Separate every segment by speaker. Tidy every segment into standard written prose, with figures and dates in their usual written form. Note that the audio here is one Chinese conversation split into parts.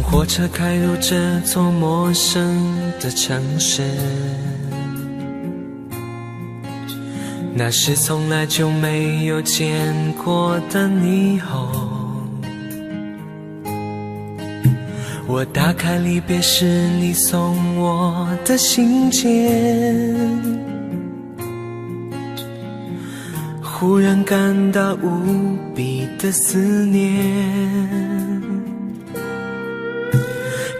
Speaker 1: 火车开入这座陌生的城市，那是从来就没有见过的霓虹。我打开离别时你送我的信件，忽然感到无比的思念。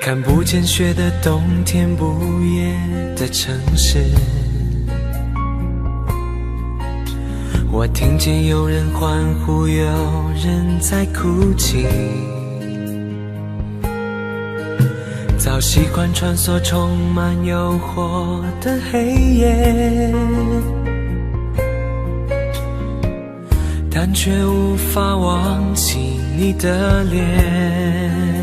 Speaker 1: 看不见雪的冬天，不夜的城市，我听见有人欢呼，有人在哭泣。早习惯穿梭充满诱惑的黑夜，但却无法忘记你的脸。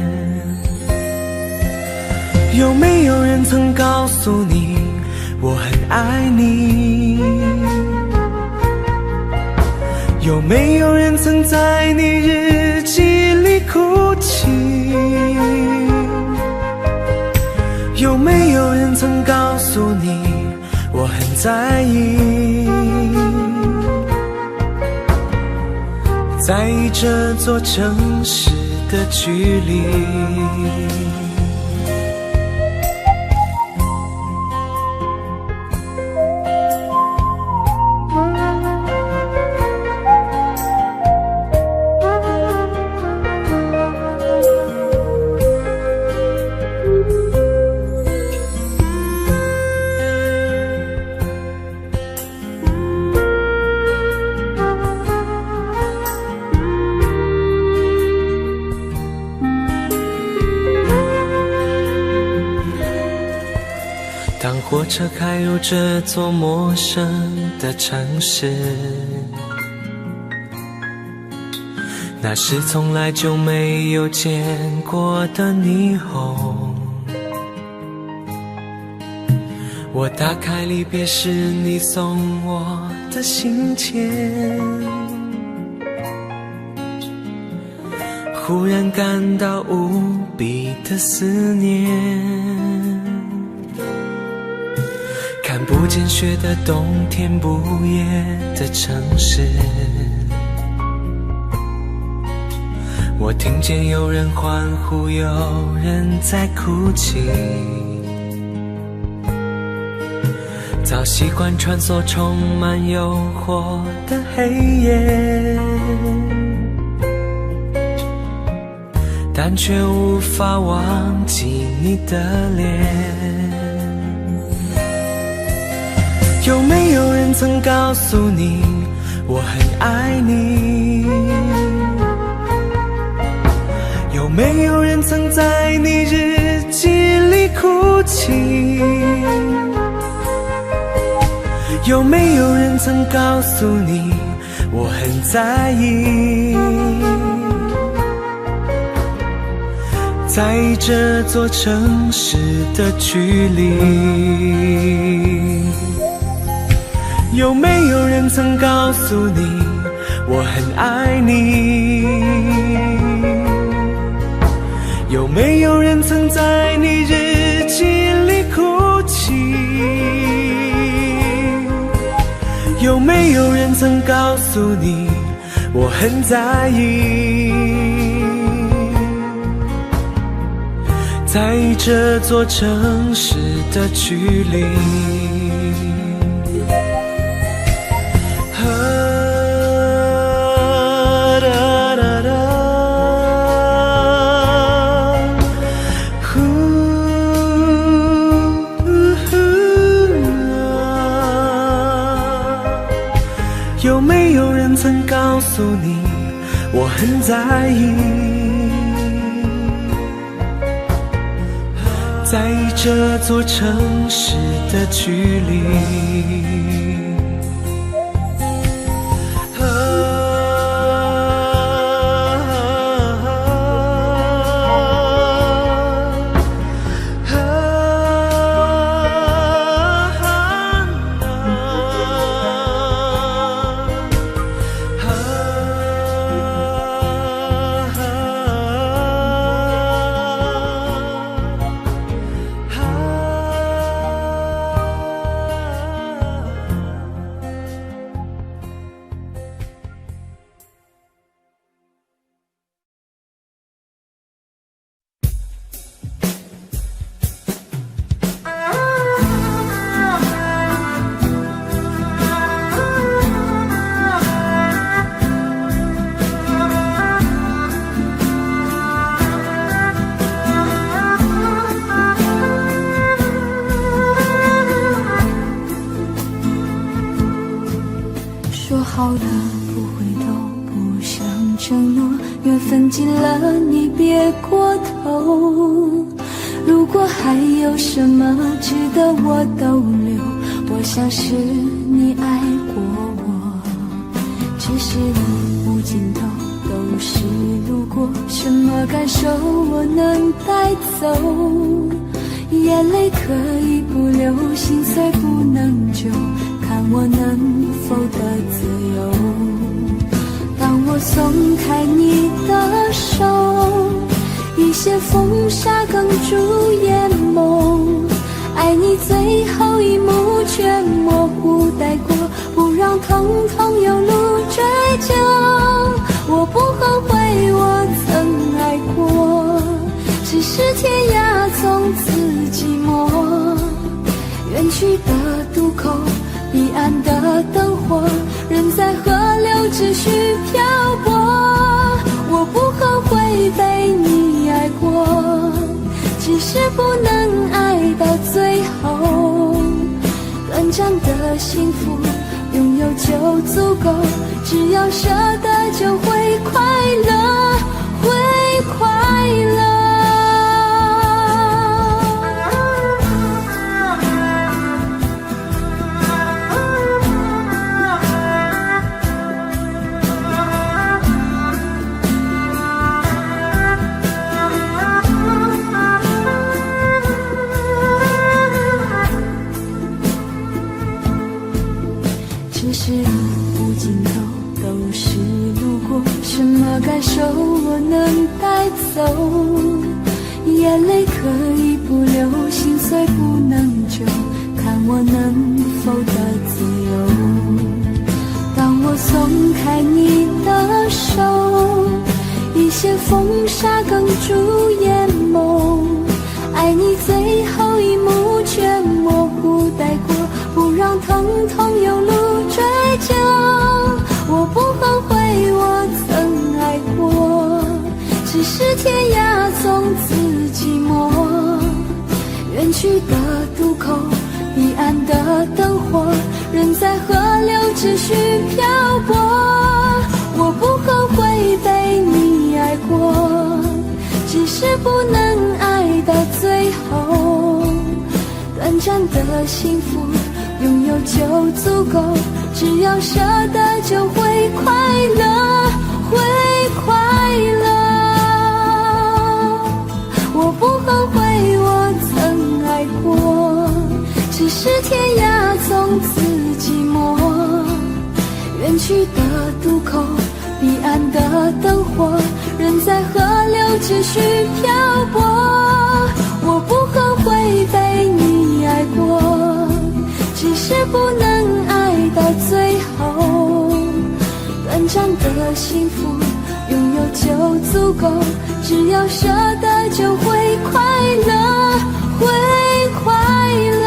Speaker 1: 有没有人曾告诉你我很爱你？有没有人曾在你日记里哭泣？有没有人曾告诉你我很在意？在意这座城市的距离。当火车开入这座陌生的城市，那是从来就没有见过的霓虹。我打开离别时你送我的信件，忽然感到无比的思念。看不见雪的冬天，不夜的城市，我听见有人欢呼，有人在哭泣。早习惯穿梭充满诱惑的黑夜，但却无法忘记你的脸。有没有人曾告诉你我很爱你？有没有人曾在你日记里哭泣？有没有人曾告诉你我很在意？在意这座城市的距离。有没有人曾告诉你我很爱你？有没有人曾在你日记里哭泣？有没有人曾告诉你我很在意？在意这座城市的距离。有没有人曾告诉你我很在意？在这座城市的距离。
Speaker 2: 说好的不回头，不想承诺，缘分尽了你别过头。如果还有什么值得我逗留，我想是你爱过我。只是路无尽头，都是路过，什么感受我能带走？眼泪可以不流，心碎不能救，看我能否得自由。当我松开你的手，一些风沙哽住眼眸，爱你最后一幕却模糊带过，不让疼痛有路追究。我不后悔我曾爱过，只是天涯从此寂寞。远去的渡口，彼岸的灯火，人在河流只需漂泊。我不后悔被你爱过，只是不能爱到最后。短暂的幸福拥有就足够，只要舍得就会快乐，会快乐。只是无尽头，都是路过，什么感受我能带走？眼泪可以不流，心碎不能救，看我能否得自由。当我松开你的手，一些风沙哽住眼眸，爱你最后一幕却模糊带过，不让疼痛有路追究。我不后悔我曾爱过，只是天涯从此寂寞。远去的渡口，彼岸的灯火，人在河流只需漂泊。我不后悔被你爱过，只是不能爱到最后。短暂的幸福拥有就足够，只要舍得就会快乐，会快乐。我不后悔我曾爱过，只是天涯从此寂寞。远去的渡口，彼岸的灯火，人在河流只需漂泊。我不后悔被你爱过，只是不能爱到最后。短暂的幸福拥有就足够，只要舍得就会快乐，会快乐。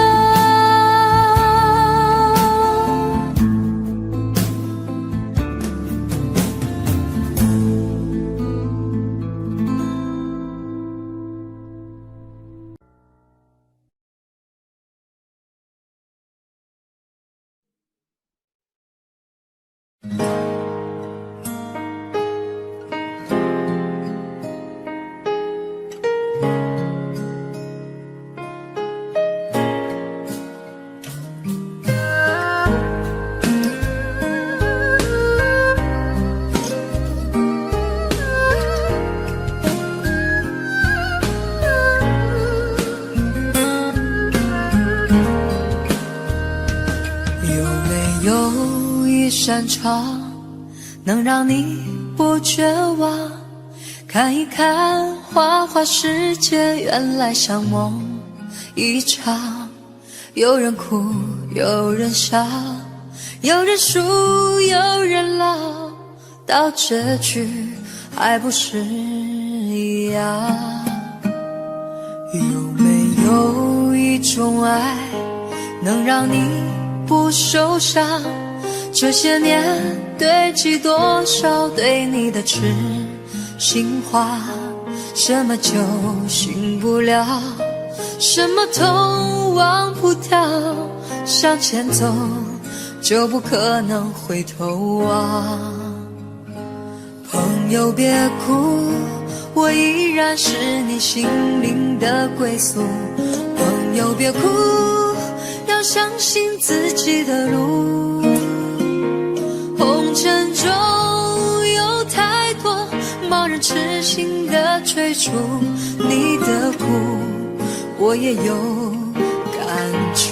Speaker 2: 扇窗，能让你不绝望。看一看花花世界，原来像梦一场。有人哭，有人笑，有人输，有人老，到结局还不是一样。有没有一种爱，能让你不受伤？这些年堆积多少对你的痴心话，什么酒醒不了，什么痛忘不掉，向前走就不可能回头望。朋友别哭，我依然是你心灵的归宿。朋友别哭，要相信自己的路。红尘中有太多盲人痴心的追逐，你的苦我也有感触。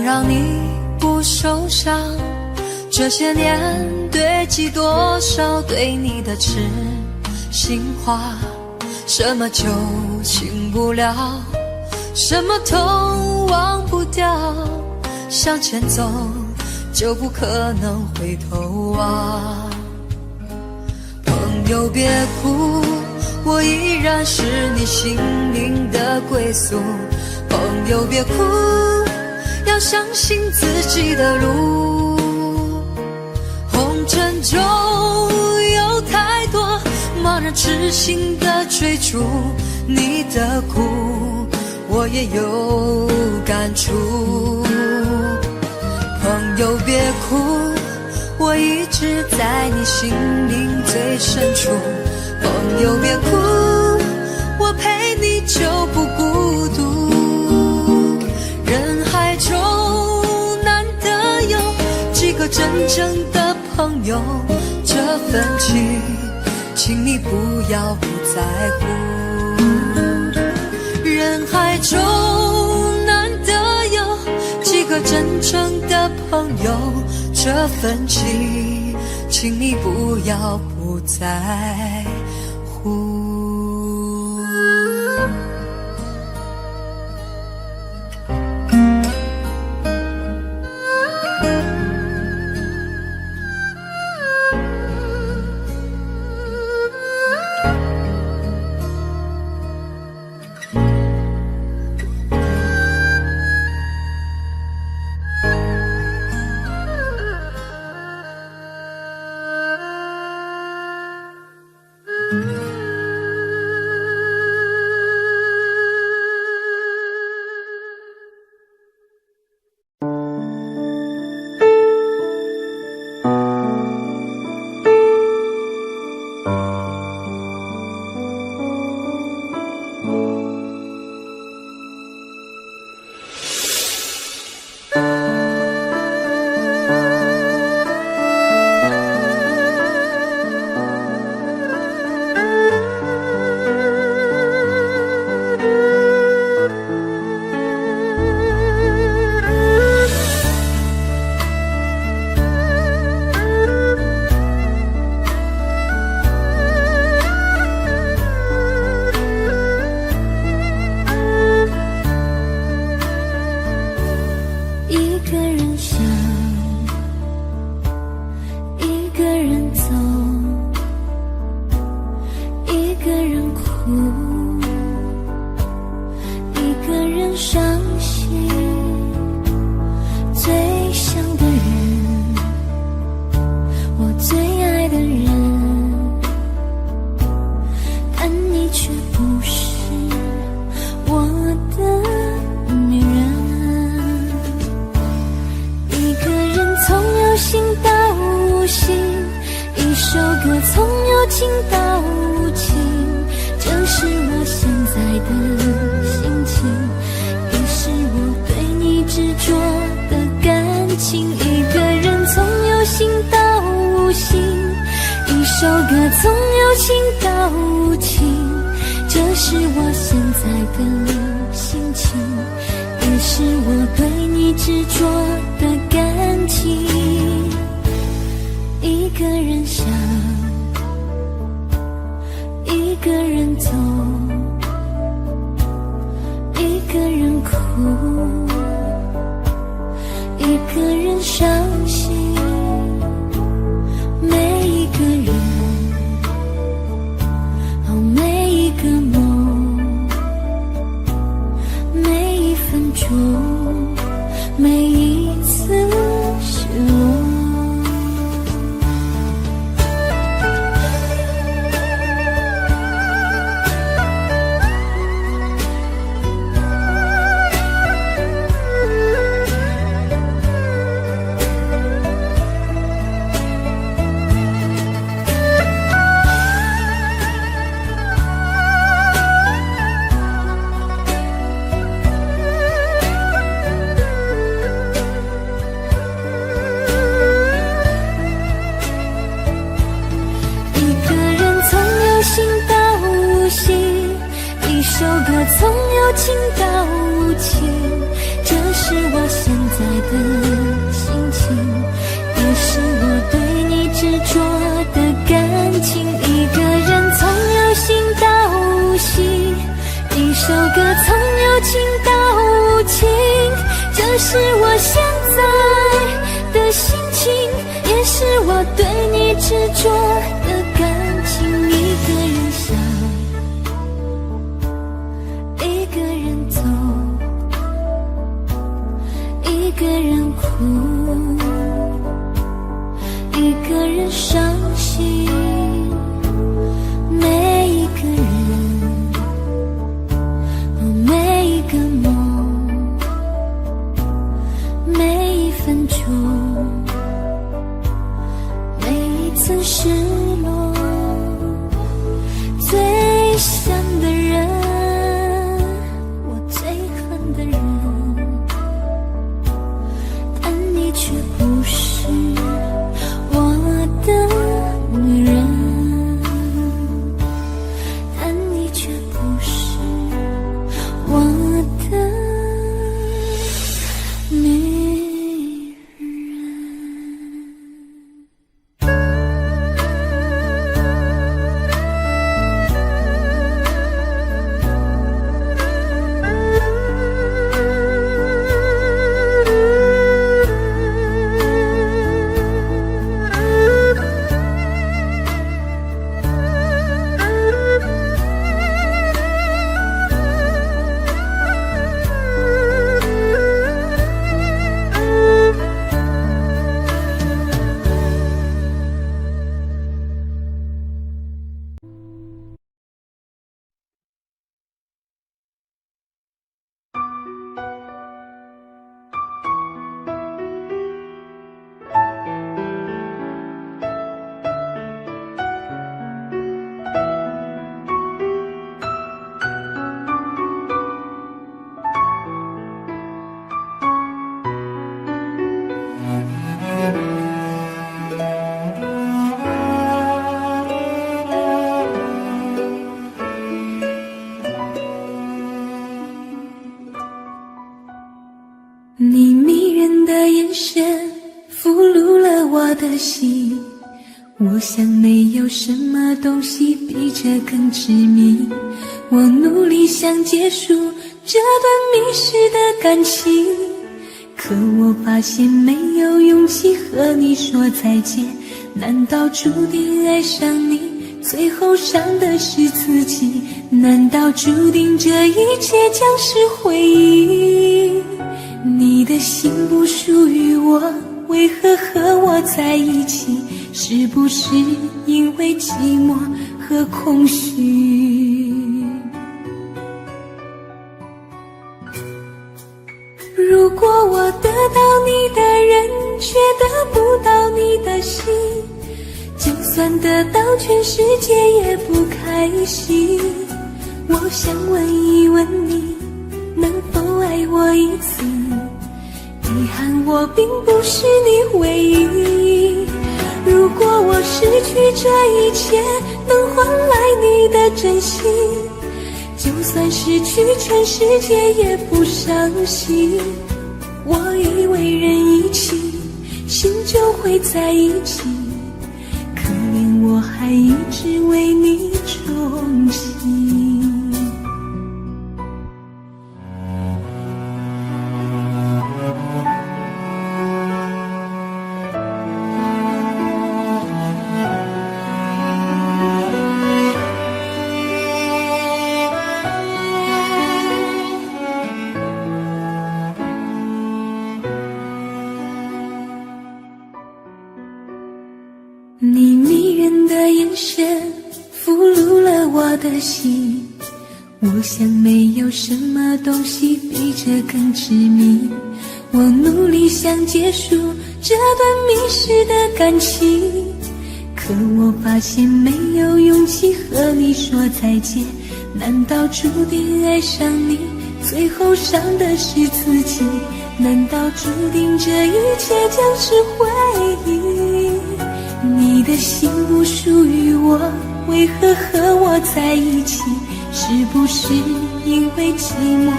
Speaker 2: 让你不受伤，这些年堆积多少对你的痴心话，什么酒醒不了，什么痛忘不掉，向前走就不可能回头望。朋友别哭，我依然是你心灵的归宿。朋友别哭，要相信自己的路。红尘中有太多盲人痴心的追逐，你的苦我也有感触。朋友别哭，我一直在你心灵最深处。朋友别哭，我陪你就不孤独。人海中难得有几个真正的朋友，这份情请你不要不在乎。人海中难得有几个真正的朋友，这份情请你不要不在乎。首歌从有情到无情，这是我现在的心情，也是我对你执着的感情。一个人从有心到无心，一首歌从有情到无情，这是我现在的心情，也是我对你执着的感情。一个人想，一个人走，一个人哭，一个人伤心。每一个人，每一个梦，每一分钟，每一次失落。从有情到无情，这是我现在的心情，也是我对你执着的感情。一个人从有心到无心，一首歌从有情到无情，这是我现在的心情，也是我对你执着的感情。一个人想，一个人走，一个人哭，一个人伤心。每一个人，每一个梦，每一分钟，每一次失落。最想的人，最恨的人，但你却不是我的女人，但你却不是我的女人。你迷人的眼神俘虏了我的心，我想没有什么东西比这更致命。我努力想结束这段迷失的感情，可我发现没有勇气和你说再见。难道注定爱上你，最后伤的是自己？难道注定这一切将是回忆？你的心不属于我，为何和我在一起？是不是因为寂寞和空虚？如果我得到你的人，却得不到你的心，就算得到全世界也不开心。我想问一问你，能否爱我一次？遗憾我并不是你唯一。如果我失去这一切能换来你的真心，就算失去全世界也不伤心。我以为人一起，心就会在一起，可怜我还一直为你钟情。你迷人的眼神俘虏了我的心，我想没有什么东西比这更致命。我努力想结束这段迷失的感情，可我发现没有勇气和你说再见。难道注定爱上你，最后伤的是自己？难道注定这一切将是回忆？你的心不属于我，为何和我在一起？是不是因为寂寞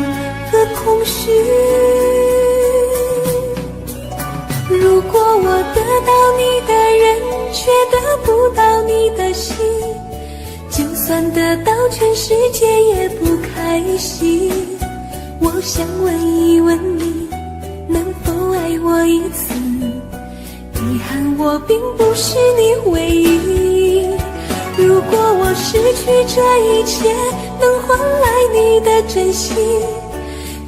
Speaker 2: 和空虚？如果我得到你的人，却得不到你的心，就算得到全世界也不开心。我想问一问你，能否爱我一次？遗憾我并不是你唯一。如果我失去这一切能换来你的真心，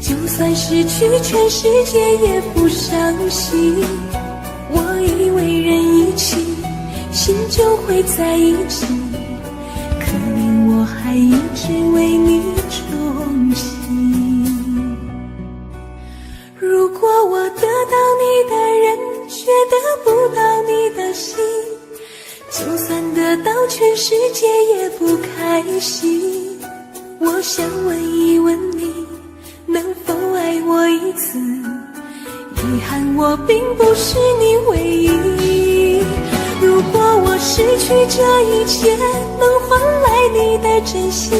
Speaker 2: 就算失去全世界也不伤心。我以为人一起，心就会在一起，可怜我还一直为你钟情。如果我得到你的人，却得不到你的心，就算得到全世界也不开心。我想问一问你，能否爱我一次？遗憾我并不是你唯一。如果我失去这一切能换来你的真心，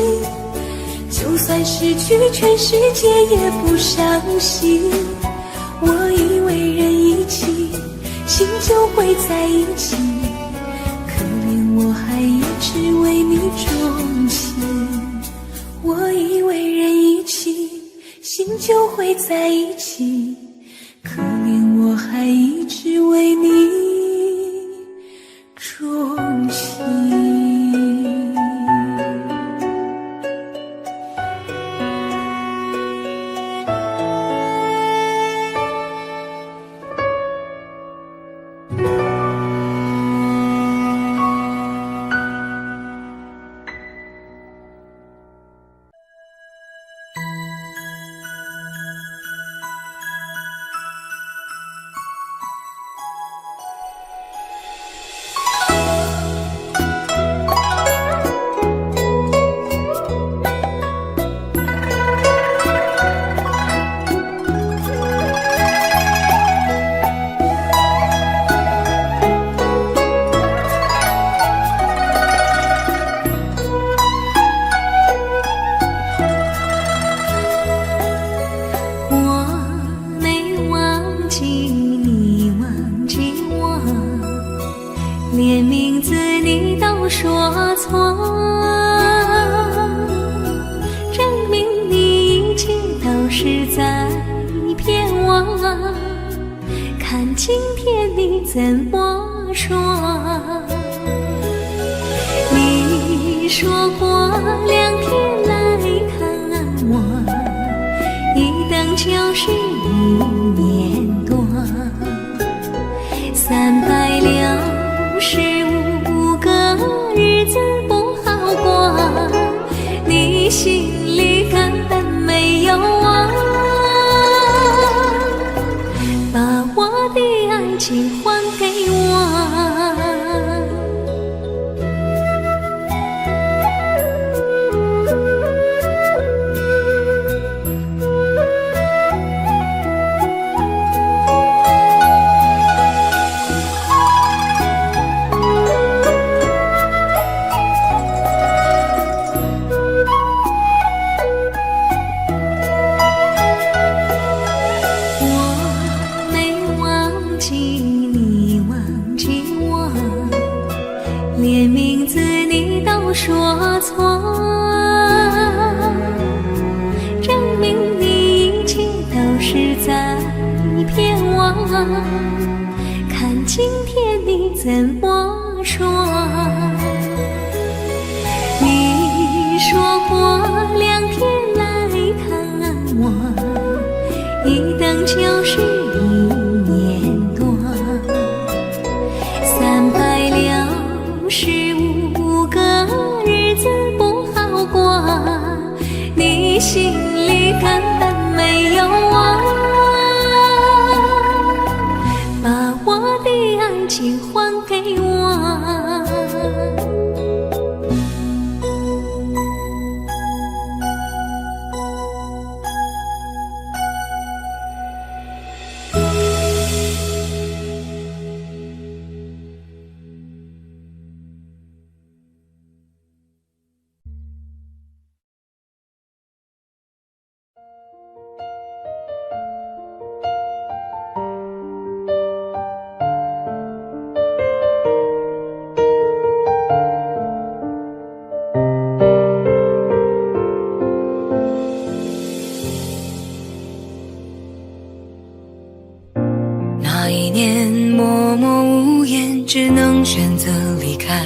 Speaker 2: 就算失去全世界也不伤心。我以为人一起，心就会在一起，可怜我还一直为你钟情。我以为人一起，心就会在一起，可怜我还一直为你钟情。
Speaker 3: 连名字你都说错，证明你一切都是在骗我。看今天你怎么说？你说过2天来看我，一等就是1年多，365个日子不好过，你心里根本没有我，把我的爱情还给我。名字你都说错，证明你一切都是在骗我。看今天你怎么说？你说过2天来看我，一等就是1年多，365个日子不好过，你心里根本没有我，把我的爱情还给我。
Speaker 2: 那一年默默无言，只能选择离开。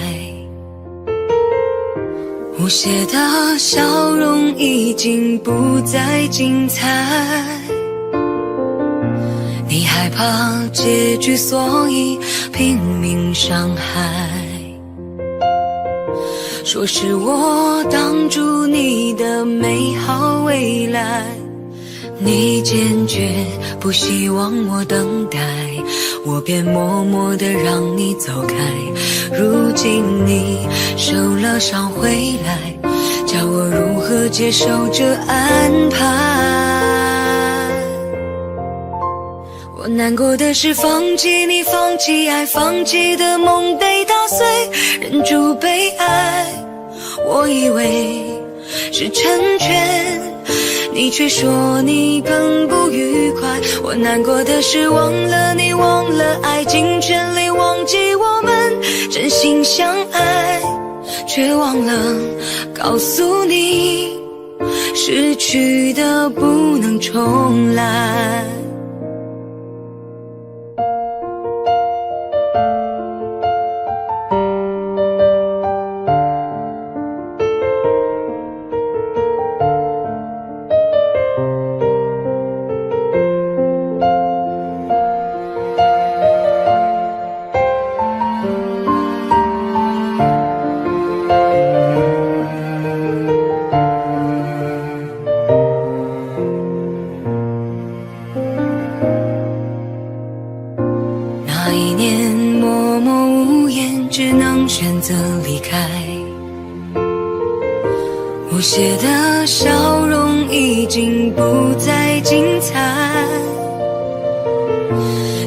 Speaker 2: 无邪的笑容已经不再精彩，你害怕结局，所以拼命伤害。说是我挡住你的美好未来，你坚决不希望我等待，我便默默地让你走开。如今你受了伤回来，叫我如何接受这安排？我难过的是放弃你，放弃爱，放弃的梦被打碎，忍住被爱，我以为是成全，你却说你更不愉快。我难过的是忘了你，忘了爱，尽全力忘记我们真心相爱，却忘了告诉你，失去的不能重来。那一年默默无言，只能选择离开。无邪的笑容已经不再精彩，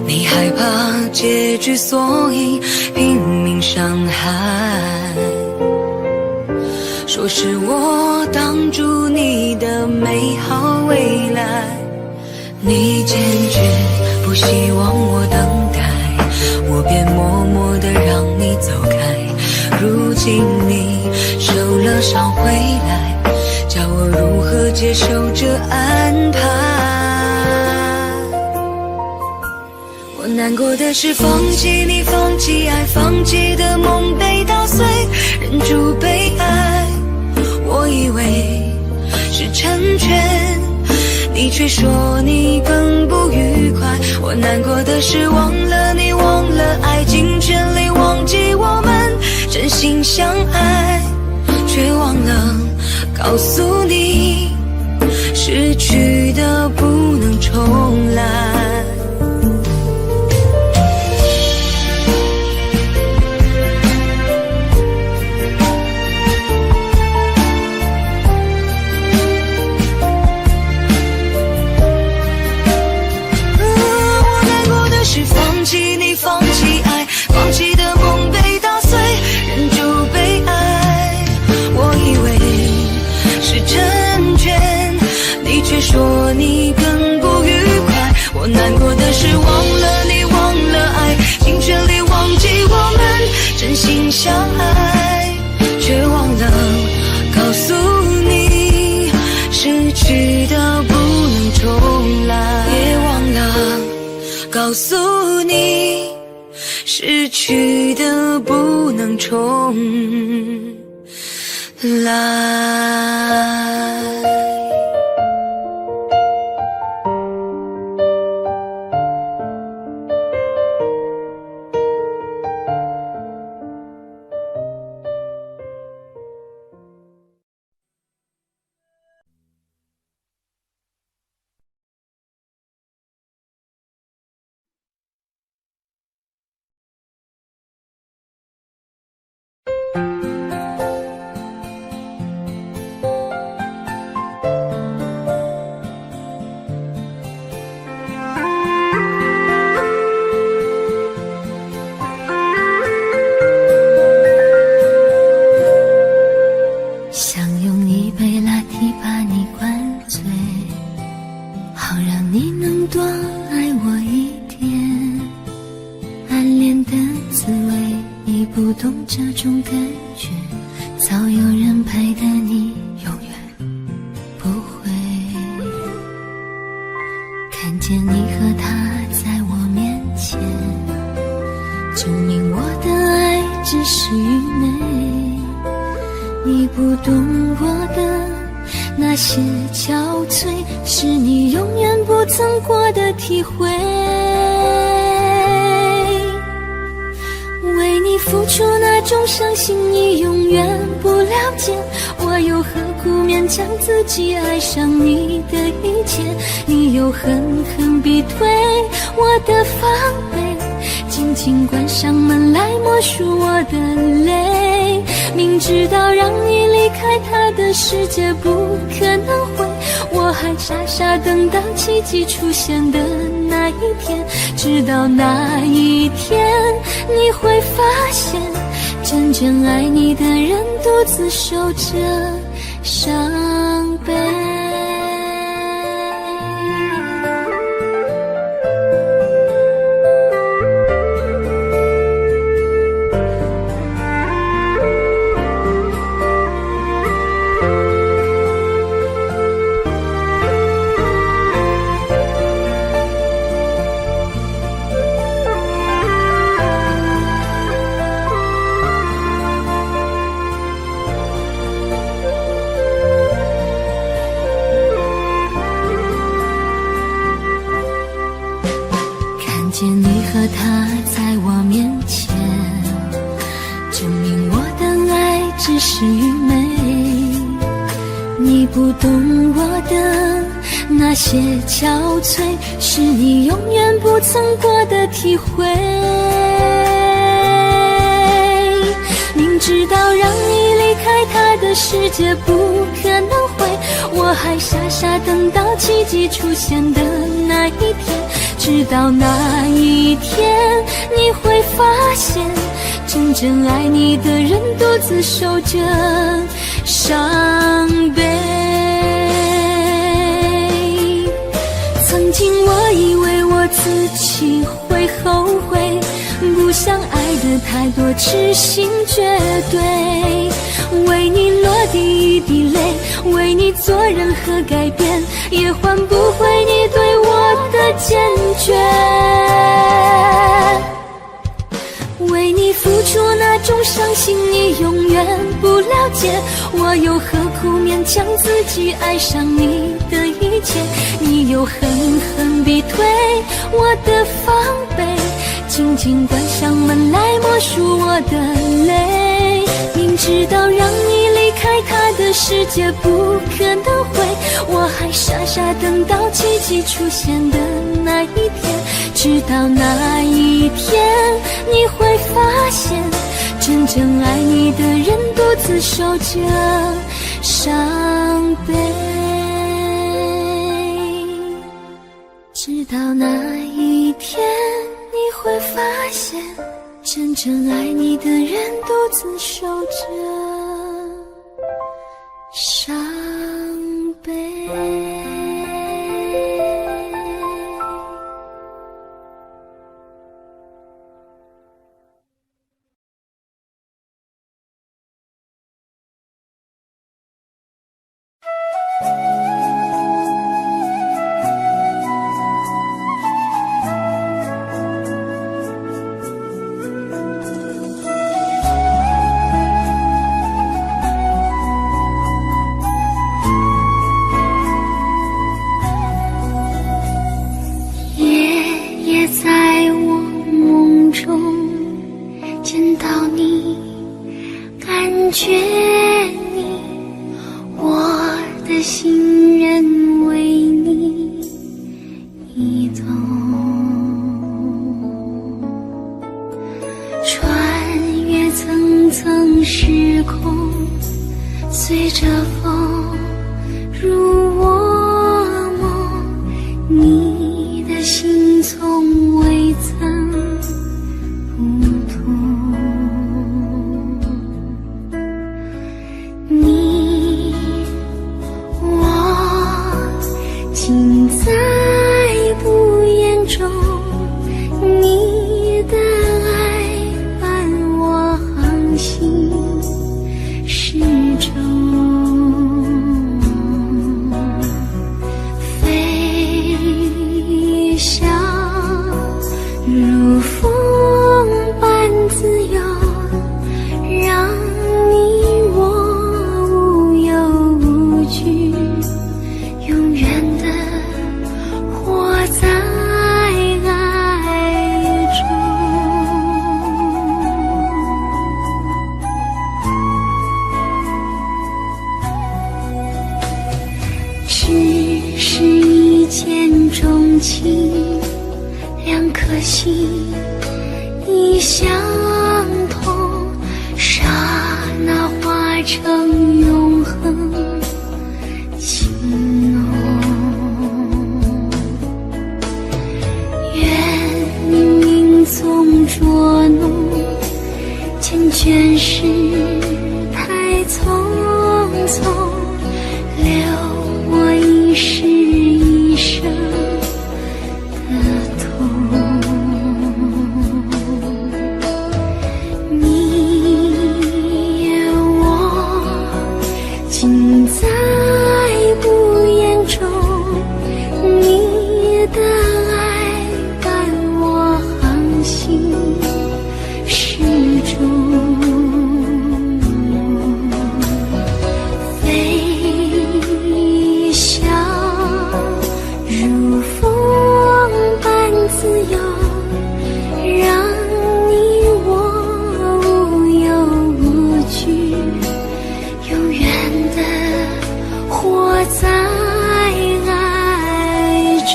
Speaker 2: 你害怕结局，所以拼命伤害。说是我挡住你的美好未来，你坚决不希望我等待，我便默默地让你走开。如今你受了伤回来，叫我如何接受这安排？我难过的是放弃你，放弃爱，放弃的梦被打碎，忍住被爱，我以为是成全，你却说你更不愉快。我难过的是忘了你，忘了爱，尽全力忘记我们真心相爱，却忘了告诉你，失去的不能重来。放弃你，放弃爱，放弃的梦被打碎，忍住被爱，我以为是成全，你却说你更不愉快。我难过的是忘了你，忘了爱，尽全力忘记我们真心相爱，
Speaker 3: 诉你，失去的不能重来。
Speaker 2: 想用一杯拿铁把你灌醉，好让你能多爱我一点。暗恋的滋味，你不懂这种感觉，早有人陪的你永远不会。看见你和他在我面前，证明我的爱只是愚昧。你不懂我的那些憔悴，是你永远不曾过的体会。为你付出那种伤心，你永远不了解。我又何苦勉强自己爱上你的一切？你又狠狠逼退我的防备，紧紧关上门来默数我的泪。明知道让你离开他的世界不可能会，我还傻傻等到奇迹出现的那一天。直到那一天，你会发现真正爱你的人独自受着伤悲。见你和他在我面前，证明我的爱只是愚昧。你不懂我的那些憔悴，是你永远不曾过的体会。明知道让你离开他的世界不可能会，我还傻傻等到奇迹出现的那一天。直到那一天，你会发现真正爱你的人独自受着伤悲。曾经我以为我自己会后悔，不想爱的太多，痴心绝对。为你落第一滴泪，为你做任何改变，也换不回你对我的坚决。为你付出那种伤心，你永远不了解。我又何苦勉强自己爱上你的一切？你又狠狠逼退我的防备，紧紧关上门来默数我的泪。明知道让你离开他的世界不可能会，我还傻傻等到奇迹出现的那一天。直到那一天，你会发现真正爱你的人独自受着伤悲。直到那一天，你会发现真正爱你的人独自受着伤悲。
Speaker 3: 觉你，我的心仍为你移动，穿越层层时空，随着风入我梦，你的心从未曾不同，你我尽在不言中，你的爱伴我航行始终，飞翔如风般自由，让你我无忧无惧，永远地活在爱中。只是一见钟情，两颗心已相同，刹那化成永恒情浓。愿冥冥中捉弄，缱绻时太匆匆，留我一世一生的痛。你我尽在不言中，你的爱伴我航行始终，飞翔如风般自由，让你我无忧无惧，永远地活在爱中。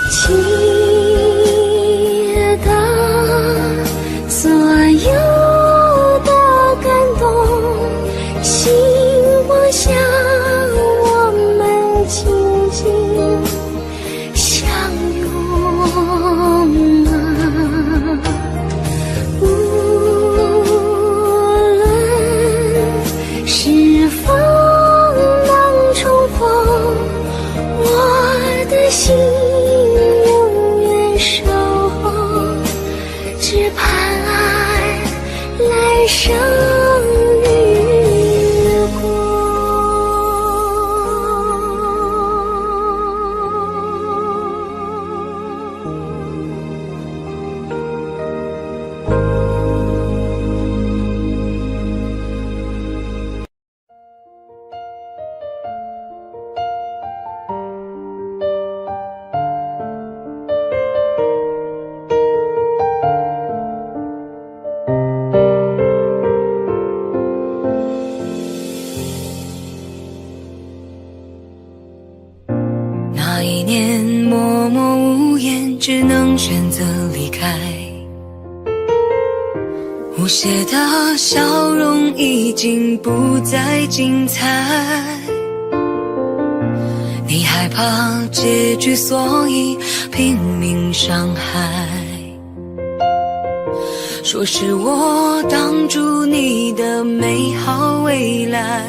Speaker 3: 记得所有的感动，星光下我们紧紧相拥啊，无论是否能重逢，我的心永远守候，只盼爱来生与共。
Speaker 4: 那一年默默无言，只能选择离开。无邪的笑容已经不再精彩，你害怕结局，所以拼命伤害。说是我挡住你的美好未来，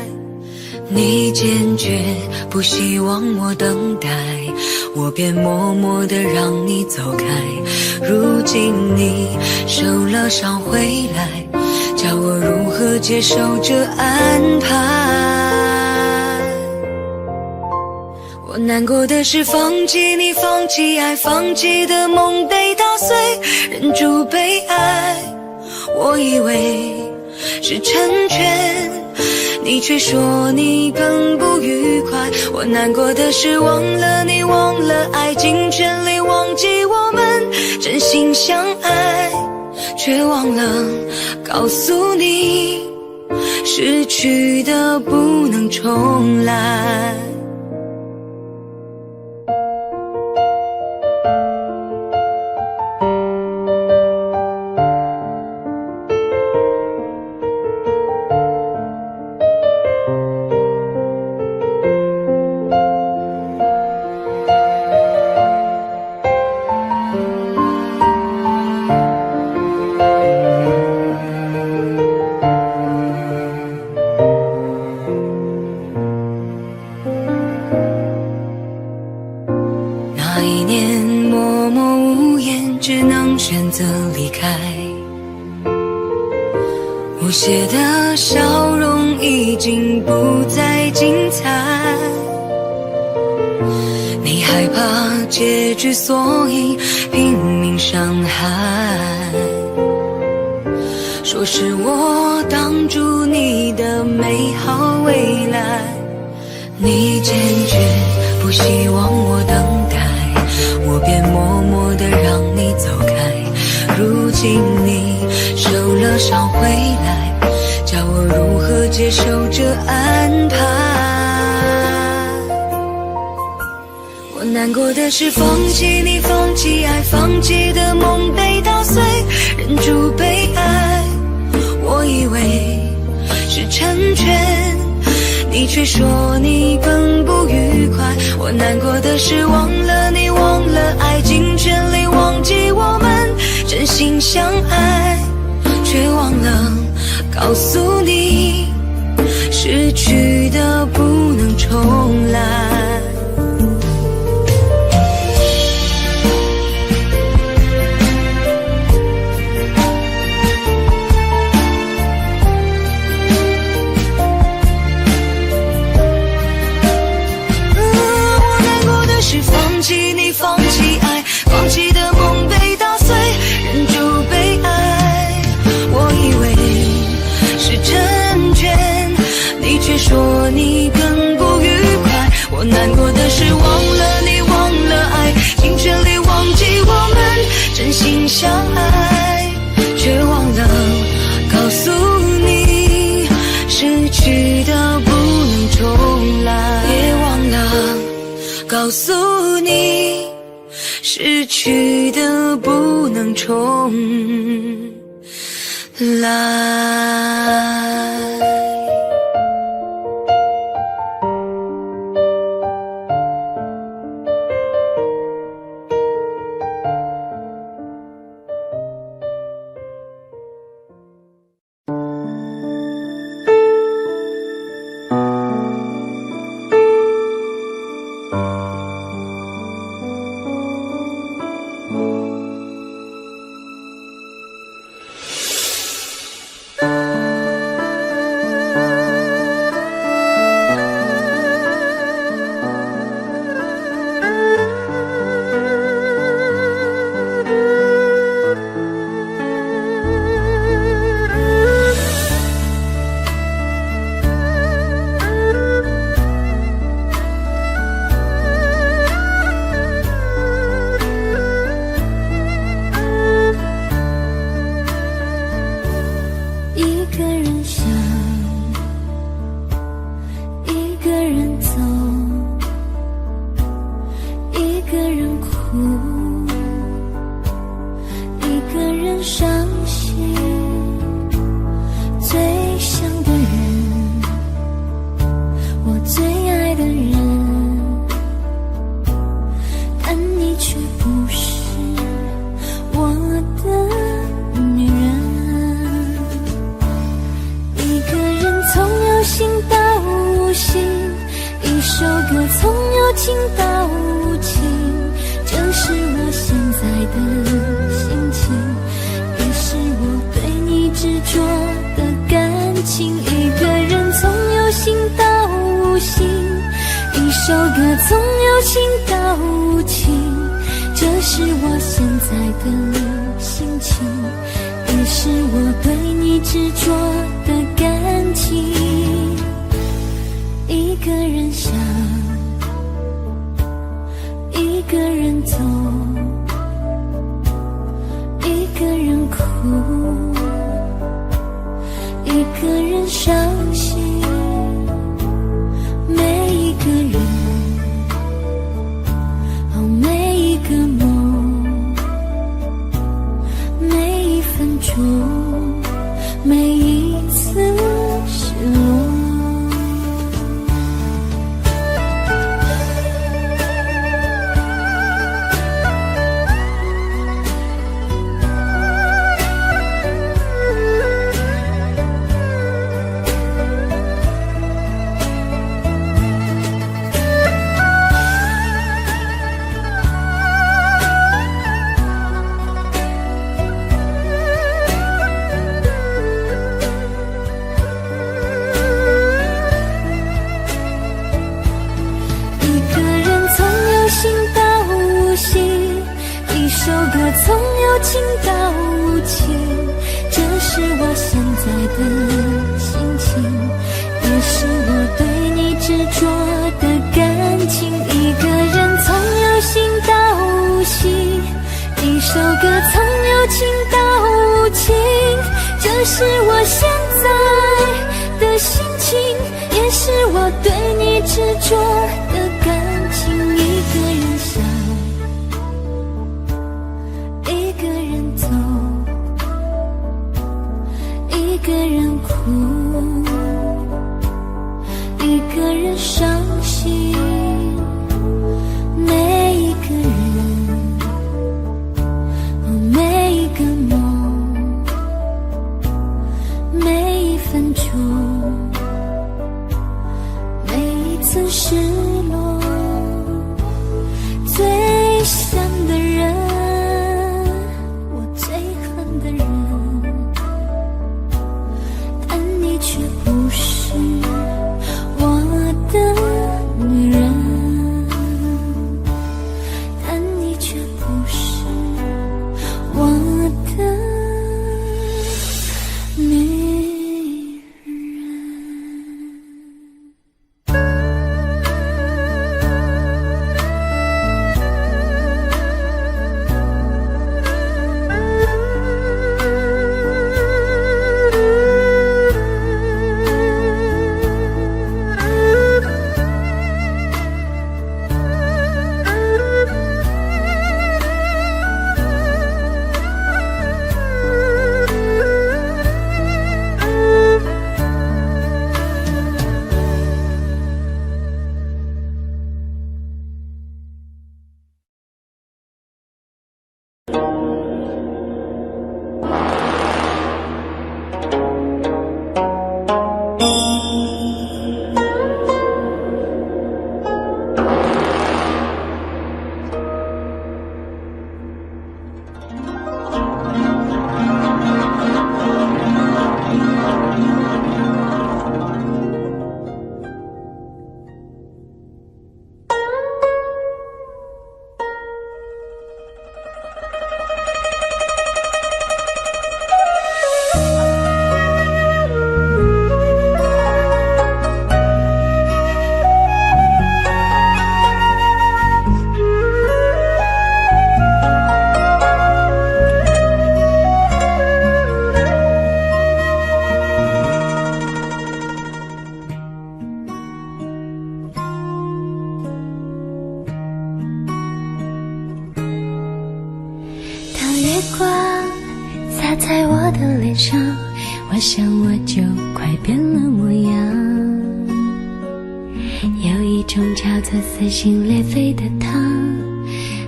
Speaker 4: 你坚决不希望我等待，我便默默地让你走开。如今你受了伤回来，叫我如何接受这安排？我难过的是放弃你，放弃爱，放弃的梦被打碎，忍住被爱。我以为是成全，你却说你更不愉快。我难过的是忘了你，忘了爱，尽全力忘记我们真心相爱，却忘了告诉你，失去的不能重来。那一年默默无言，只能选择离开，无邪的笑容已经不再精彩。你害怕结局，所以拼命伤害，说是我挡住你的美好未来，你坚决不希望我等待，我便默默地让你走开。如今你受了伤回来，叫我如何接受这安排？我难过的是放弃你，放弃爱，放弃的梦被打碎，忍住被爱。我以为是成全，你却说你更不愉快。我难过的是忘了你，忘了爱，尽全力忘记我们真心相爱，却忘了告诉你，失去的不能重来。是放弃你，放弃爱，放弃的梦被打碎，忍住被爱。我以为是成全，你却说你更不愉快。我难过的是忘了你，忘了爱，尽全力忘记我们真心相爱，却忘了告诉你，失去的不能重来，也忘了告诉你，失去的不能重来。
Speaker 2: 是我对你执着的感情。一个人想，一个人走，一个人哭，一个人伤心。每一个人，每一个梦，每一分钟，每一次失落。首歌从有情到无情，这是我现在的心情，也是我对你执着的感情。一个人从有心到无心，一首歌从有情到无情，这是我现在的心情，也是我对你执着的感情。一个人想，一个人哭，一个人伤心。每一个人，每一个梦，每一分钟，每一次失落。最想的人，我最恨的人，却不是我的女人，但你却不是我的女人。洒在我的脸上，我想我就快变了模样。有一种叫做撕心裂肺的糖，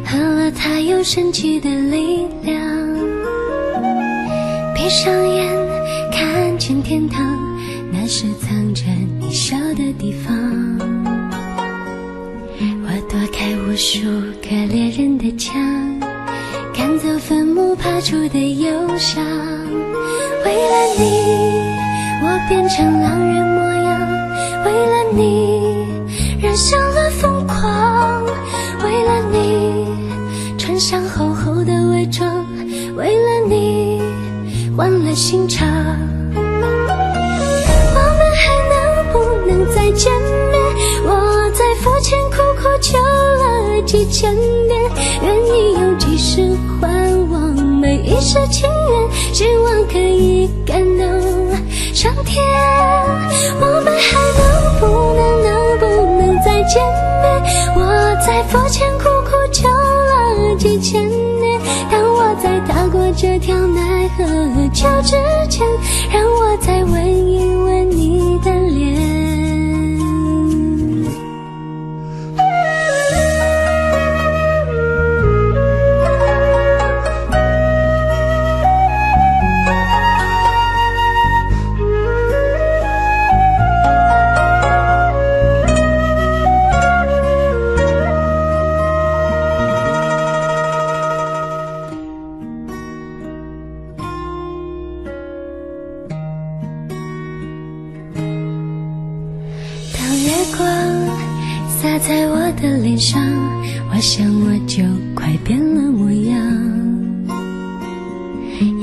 Speaker 2: 喝了它有神奇的力量。闭上眼看见天堂，那是藏着你笑的地方。我躲开无数个猎人的枪，赶走坟墓爬出的忧伤。为了你我变成狼人模样，为了你染上了疯狂，为了你穿上厚厚的伪装，为了你换心肠。我们还能不能再见面？我在佛前苦苦求了几千遍，愿意用几世还我每一世情缘，希望可以感动上天。我们还能不能再见面？我在佛前苦苦求了几千年，当我在踏过这条奈何桥之前，让我再吻一吻你的脸。洒在我的脸上，我想我就快变了模样。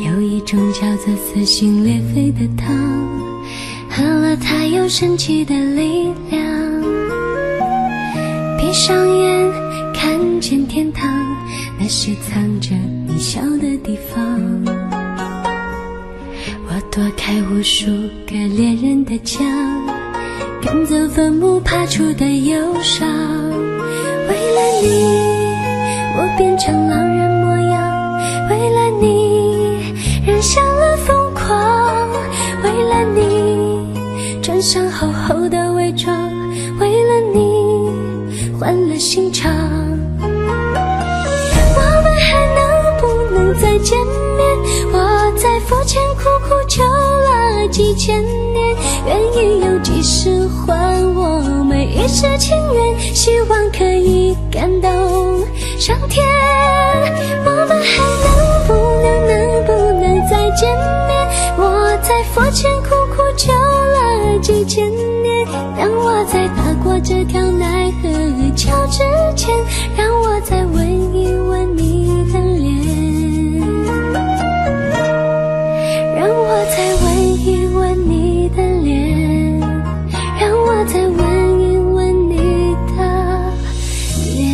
Speaker 2: 有一种叫做撕心裂肺的糖，喝了它有神奇的力量。闭上眼看见天堂，那是藏着你笑的地方。我躲开无数个恋人的墙，赶走坟墓爬出的忧伤。为了你我变成狼人模样，为了你染上了疯狂，为了你穿上厚厚的伪装，为了你换了心肠。我们还能不能再见面？我在佛前苦苦求了几千年，愿意用几世还我每一世情缘，希望可以感动上天。我们还能不能再见面？我在佛前苦苦求了几千年，当我在踏过这条奈何桥之前，让我再吻一吻你的脸，让我再吻一吻你的脸，让我再吻一吻你的脸。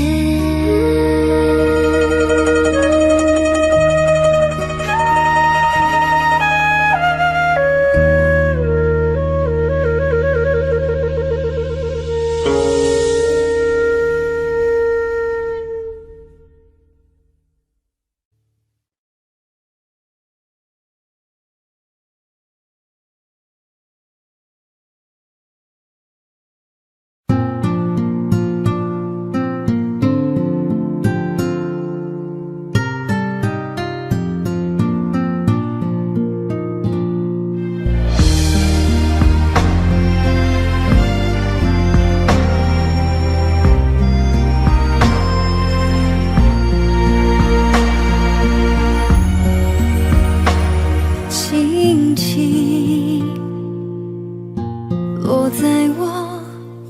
Speaker 2: 落在我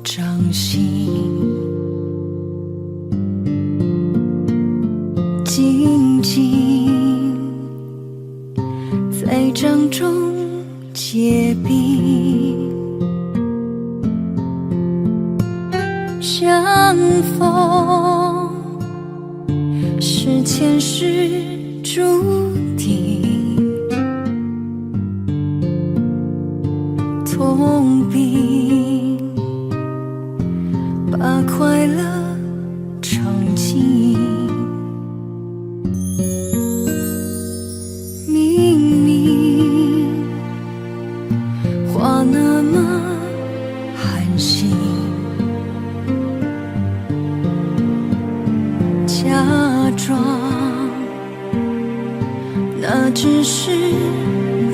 Speaker 2: 掌心，静静在掌中结冰，相逢是前世注定，痛并把快乐尝尽。明明话那么寒心，假装那只是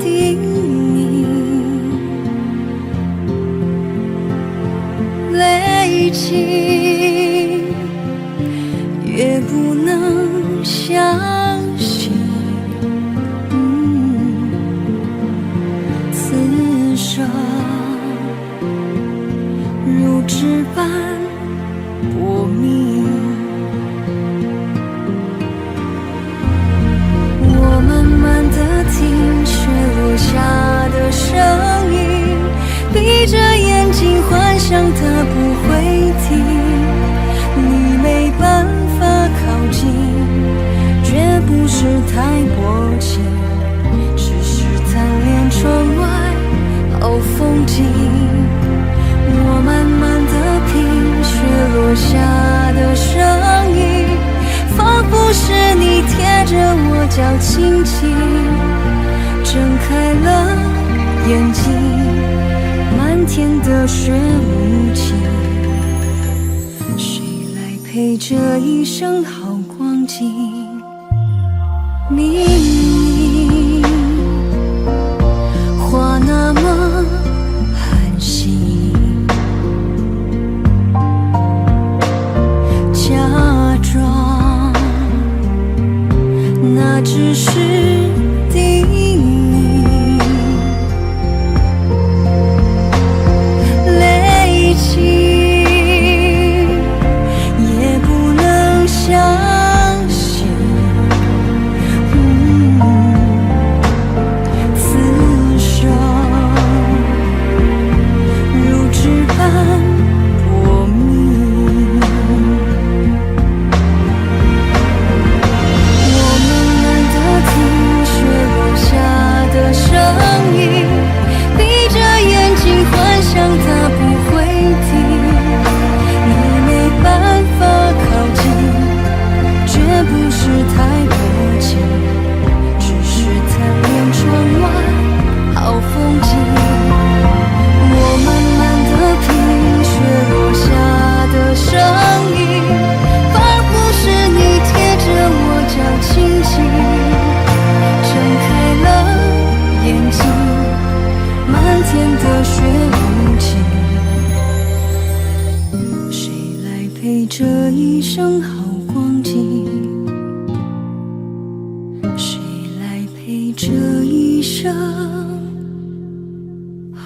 Speaker 2: 叮咛。闭着眼睛幻想它不会停，你没办法靠近，绝不是太薄情，只是贪恋窗外好风景。我慢慢地听雪落下的声音，仿佛是你贴着我脚轻轻睁开了眼睛，漫天的雪无情，谁来陪这一生好光景？明明话那么寒心，假装那只是叮咛，累积也不能相信，此生如纸般薄命。我慢慢地听雪落下的声音，闭着眼睛幻想它不会停，你没办法靠近，绝不是太薄情，只是贪恋窗外好风景。我慢慢地听雪落下的声音，仿佛是你贴着我脚轻轻睁开了眼睛，漫天的雪无情，谁来陪这一生好光景？谁来陪这一生好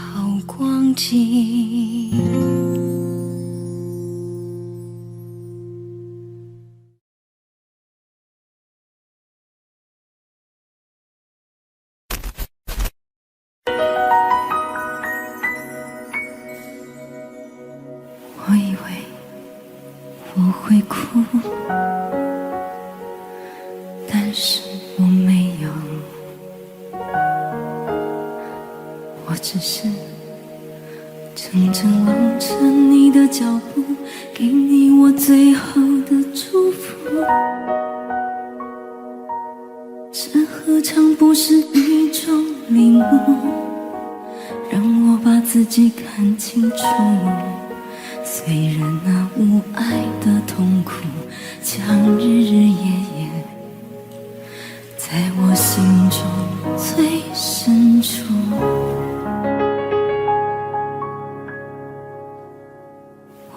Speaker 2: 光景？我以为我会哭，但是我没有，我只是怔怔望着你的脚步，给你我最后的祝福。这何尝不是一种领悟，让我把自己看清楚。虽然那无爱的痛苦将日日夜夜在我心中最深处，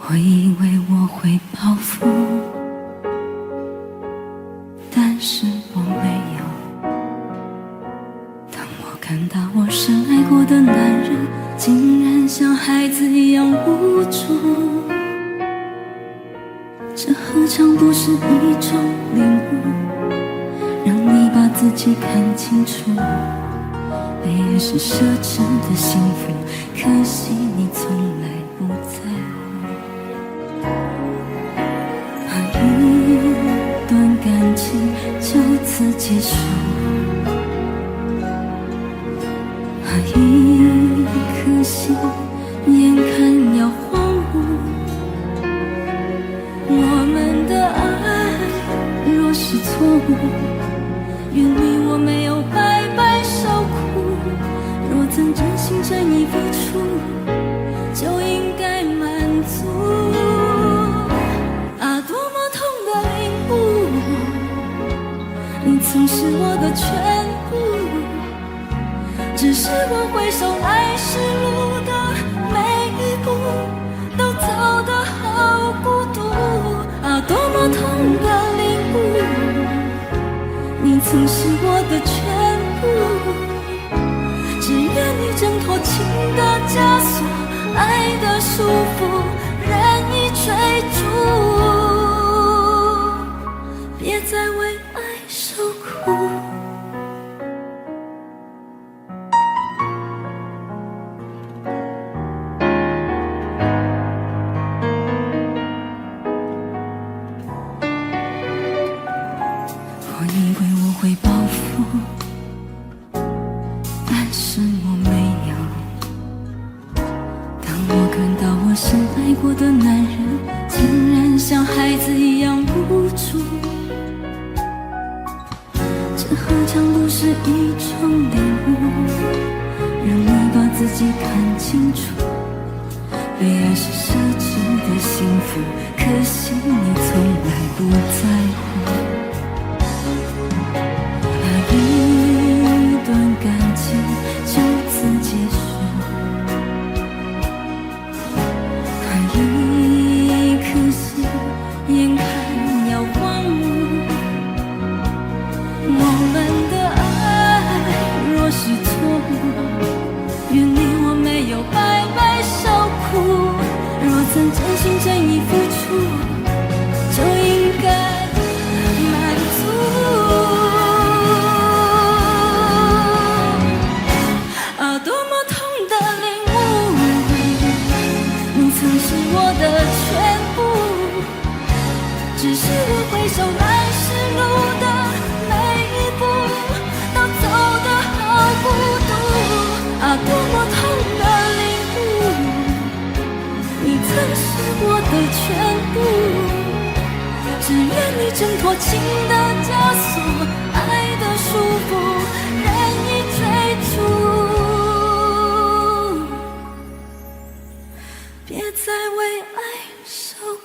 Speaker 2: 我以为我会报复，但是我没有。当我看到我深爱过的男人竟然像孩子一样无助，这何尝不是一种领悟，让你把自己看清楚。爱也是奢侈的幸福，可惜你从来不在乎。一段感情就此结束，一颗心眼看要荒芜。我们的爱若是错误，愿你我没有白白受苦。若曾真心真意付出，就应该满足。啊，多么痛的领悟，你曾是我的全部，只是我回首来时路的每一步，都走得好孤独。啊，多么痛的领悟，你曾是我的全部，只愿你挣脱情的枷锁，爱的束缚，任意追逐，别再为爱受苦。过的男人，竟然像孩子一样无助。这何尝不是一种礼物，让你把自己看清楚。被爱是奢侈的幸福，可惜你从来不在乎。怕一段感情就此结束，怕一颗心眼看要荒芜。我们的爱若是错误，愿你我没有白白受苦。若曾真心真意付出，就应该满足。啊，多么痛的领悟，你曾是我的全部，只是我回首来时路的每一步，都走得好孤独。啊，多么痛的领悟，你曾是我的全部，只愿你挣脱情的枷锁，爱的束缚，任意追逐，别再为爱受苦。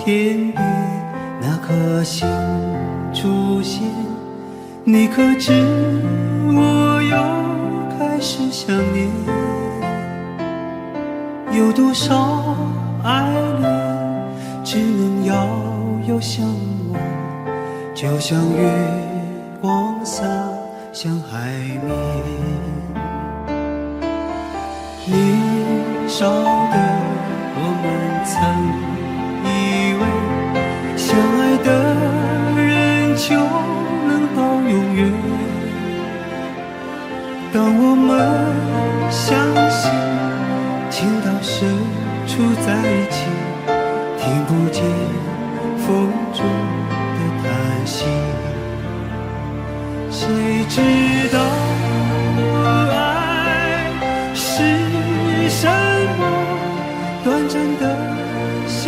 Speaker 1: 天边那颗星出现，你可知我又开始想念？有多少爱恋只能遥遥相望，就像月光洒向海面。年少的我们曾以为相爱的人就能到永远，当我们相信情到深处在一起，听不见风中的叹息。谁知道爱是什么？短暂的相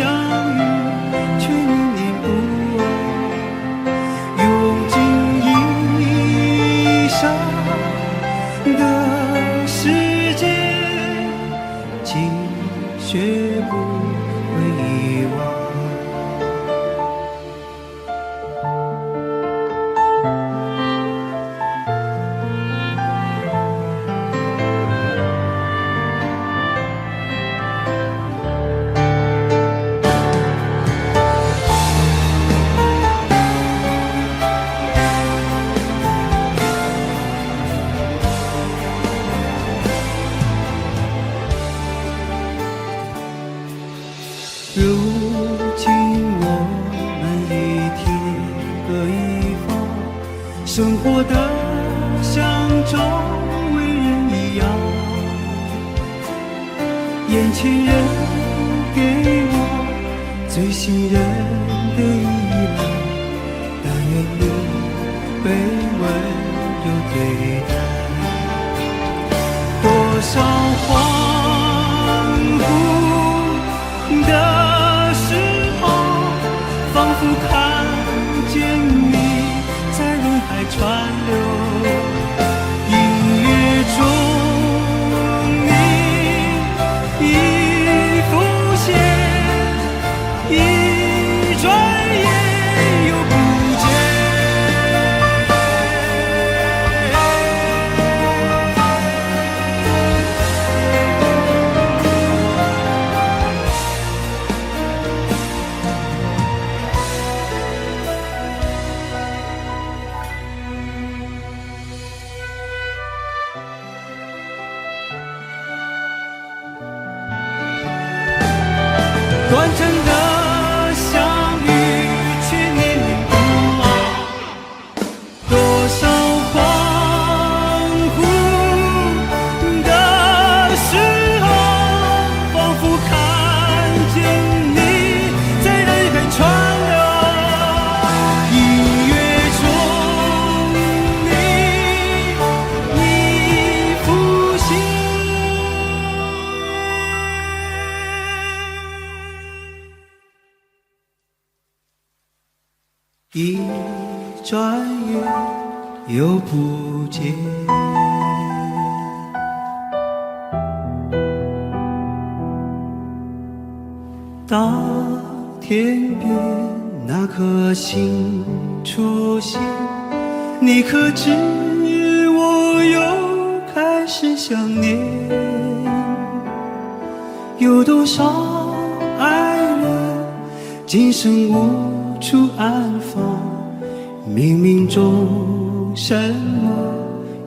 Speaker 1: 遇却念念不忘，用尽一生的时间，竟学不会遗忘。如今我们一天各一方，生活的像周围人一样，眼前人给我最信任的依赖，但愿你被温柔对待。多少恍惚的时候，仿佛看见你在人海川流，音乐中你已浮现，一转眼又不见。一转眼又不见。当天边那颗星出现，你可知我又开始想念？有多少爱人今生无处安放，冥冥中什么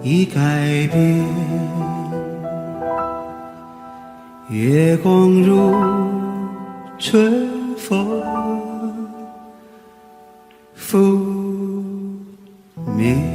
Speaker 1: 已改变？月光如春风拂面。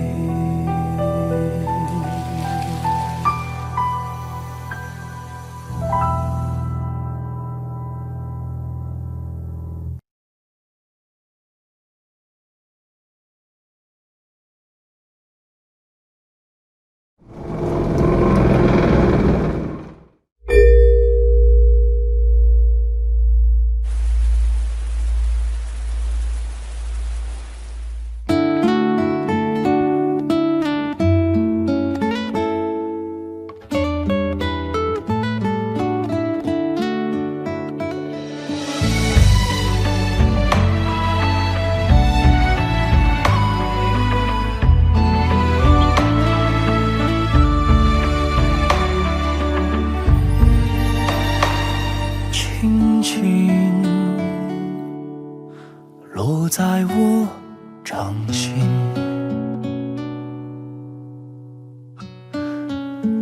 Speaker 1: 落在我掌心，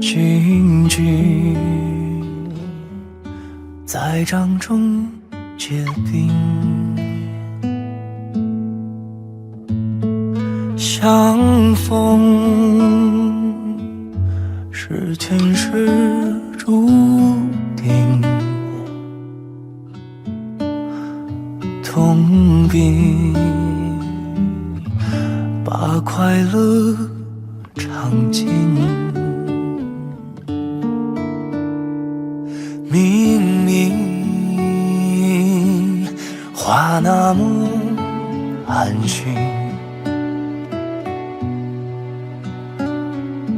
Speaker 1: 静静在掌中结冰，相逢是前世注定，痛并把快乐尝尽。明明话那么安心，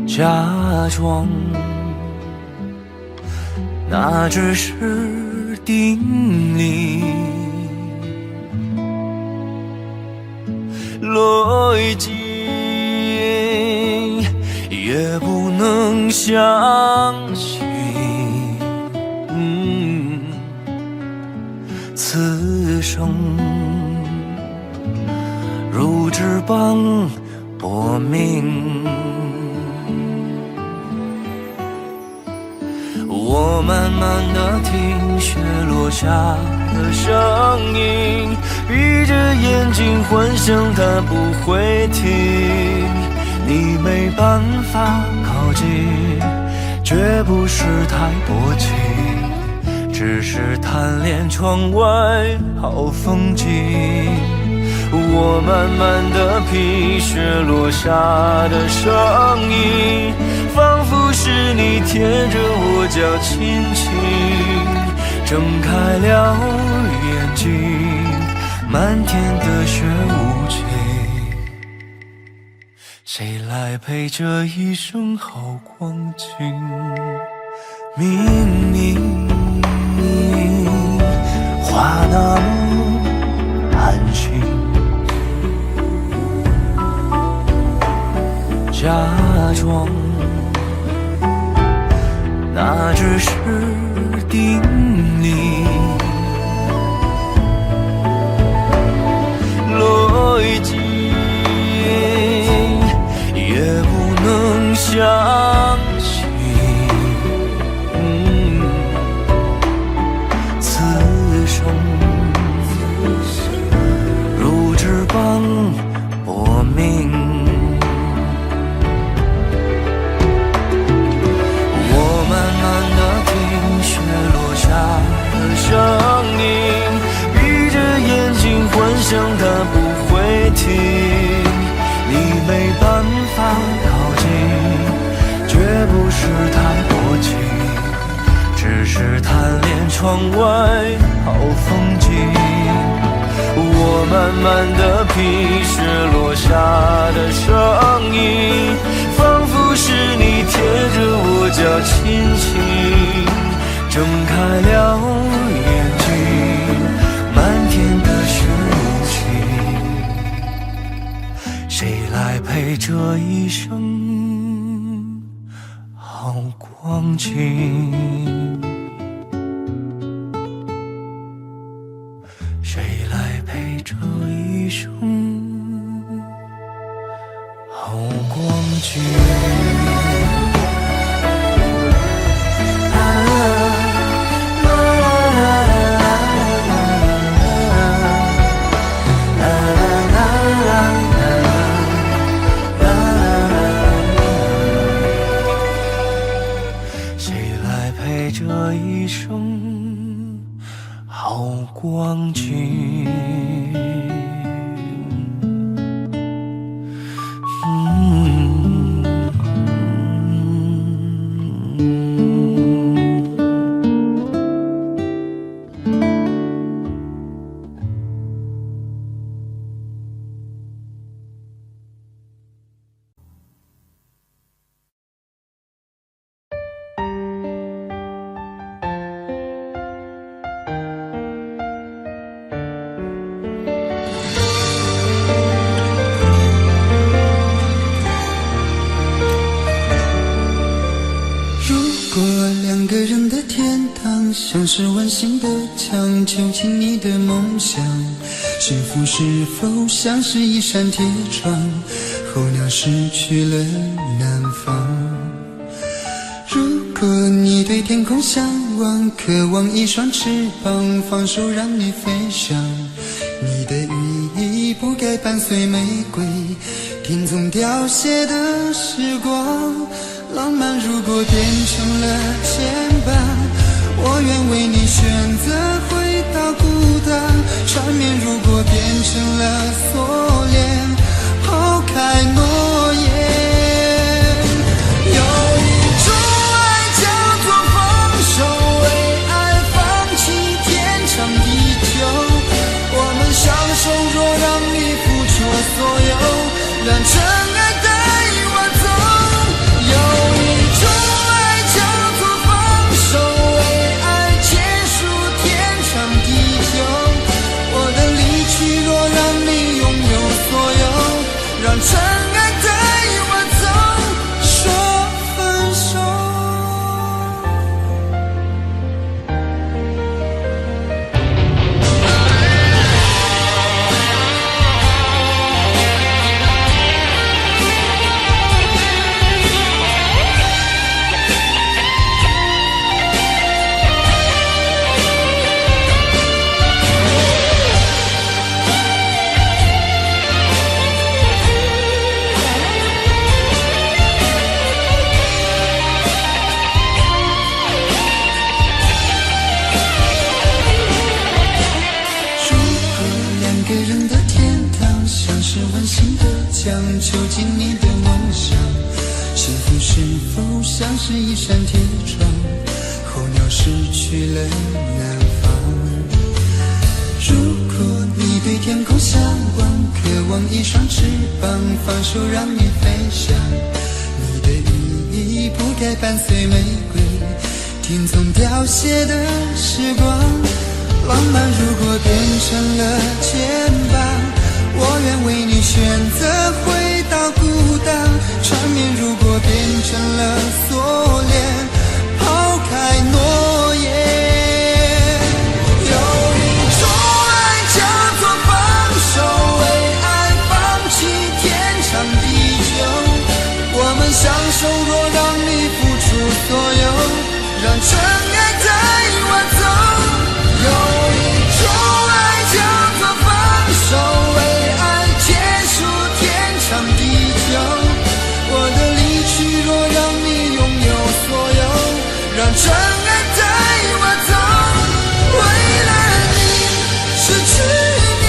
Speaker 1: 假装那只是定理，逻辑也不能相信。此生如纸般薄命，我慢慢地听雪落下的声音，闭着眼睛幻想它不会停，你没办法靠近，绝不是太薄情，只是贪恋窗外好风景。我慢慢地品雪落下的声音，仿佛是你贴着我脚轻轻睁开了眼睛，漫天的雪无情，谁来陪这一生好光景？明明话那么安心，假装那只是定理，逻辑也不能相信。此生如纸般薄命，声音闭着眼睛幻想它不会停，你没办法靠近，绝不是太薄情，只是贪恋窗外好风景。我慢慢的皮屑落下的声音，仿佛是你贴着我脚轻轻睁开了眼睛，漫天的雪景，谁来陪这一生好光景？谁来陪这一生好光景？谁来陪这一生好光景？
Speaker 5: 像是温馨的墙，囚禁你的梦想。幸福是否像是一扇铁窗，候鸟失去了南方。如果你对天空向往，渴望一双翅膀，放手让你飞翔。你的羽翼不该伴随玫瑰，听从凋谢的时光。浪漫如果变成了牵绊，我愿为你选择回到孤单。缠绵如果变成了锁链，抛开诺言。有一种爱叫做放手，为爱放弃天长地久。我们相守，若让你付出所有，让真爱带我走。有一种爱叫做放手，为爱结束天长地久。我的离去，若让你拥有所有，让真爱带我走，说分手。囚禁你的梦想，幸福是否像是一扇铁窗，候鸟失去了南方。如果你对天空向往，渴望一双翅膀，放手让你飞翔。你的羽翼不该伴随玫瑰，听从凋谢的时光。浪漫如果变成了牵绊，我愿为你选择回到孤单。缠绵如果变成了锁链，抛开诺言。有一种爱叫做放手，为爱放弃天长地久。我们相守，若让你付出所有，让真爱带我走。有一种爱叫做放手，为结束天长地久。我的离去，若让你拥有所有，让真爱带我走。为了你失去你，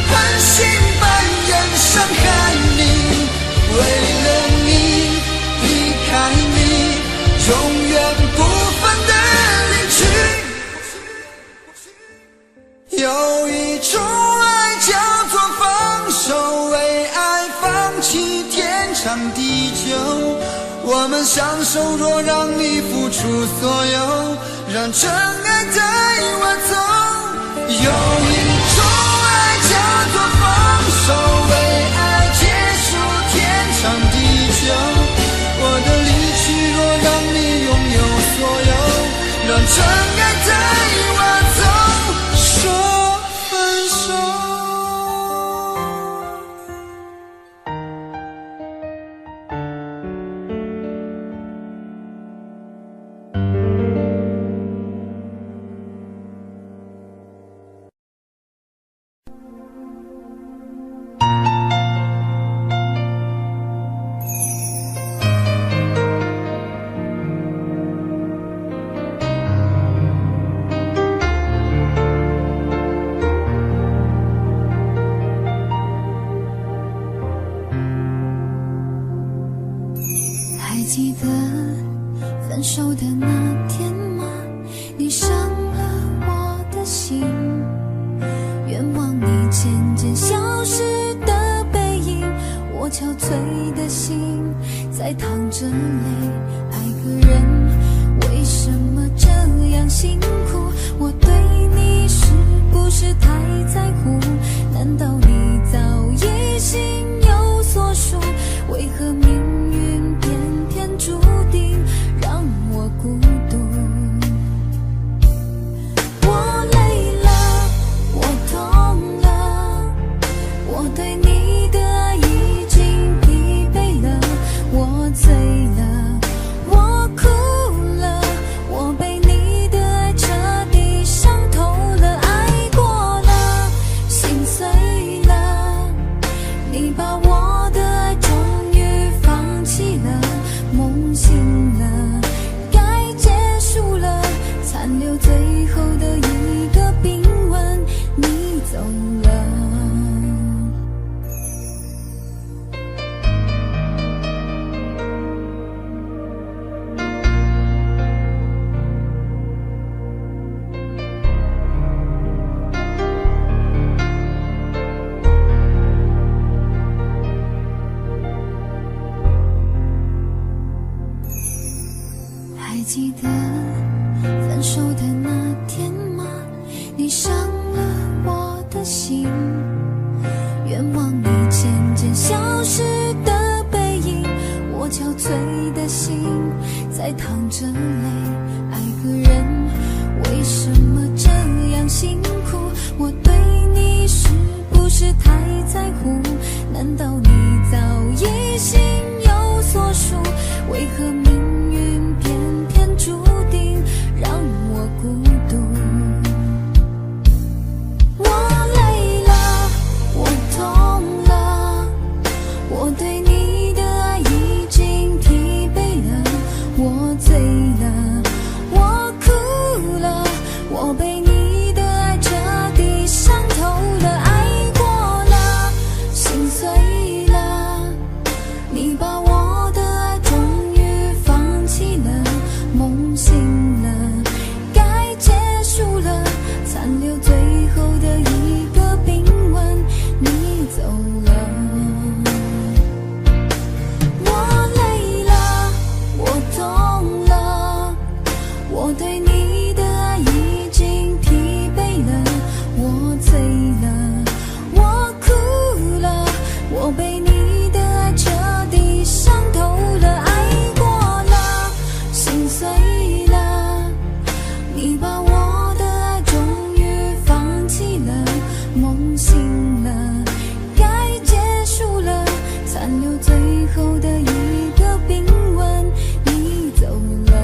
Speaker 5: 狠心扮演伤害你。为了你离开你，永远不分的离去。有一种爱长地久。我们相守，若让你付出所有，让真爱带我走。有一种爱叫做放手，为爱结束天长地久。我的离去，若让你拥有所有，让真爱带我走，说分手。
Speaker 2: 还记得分手的那天吗？你伤了我的心，愿望你渐渐消失的背影，我憔悴的心在淌着泪。爱个人为什么这样辛苦？我对你是不是太在乎？难道你早已心有所属？为何命运偏偏注定让我孤独？我累了，我痛了，我对你的爱已经疲惫了，我醉了，我哭了，我被你的爱彻底伤透了，爱过了，心碎了，你把我的爱终于放弃了，梦醒了，该结束了，残留最后的一个冰吻，你走了。还记得分手的那天吗？你伤了我的心，愿望你渐渐消失的背影，我憔悴的心在淌着泪。爱个人为什么这样辛苦？我对你是不是太在乎？难道你早已心有所属？为何命运偏偏注定让我孤独？我累了，我痛了，我对你的爱已经疲惫了，我醉了，我哭了，我被你的爱彻底伤透了，爱过了，心碎了，你把我的爱终于放弃了，梦醒了，该结束了，残留最后的一个冰吻，你走了。我累了，我痛了，我对你的爱已经疲惫了，我醉了，我哭了，我被你的爱彻底伤透了，爱过了，心碎了，你把我的爱终于放弃了，梦醒了，该结束了，残留最后的一个冰吻，你走了。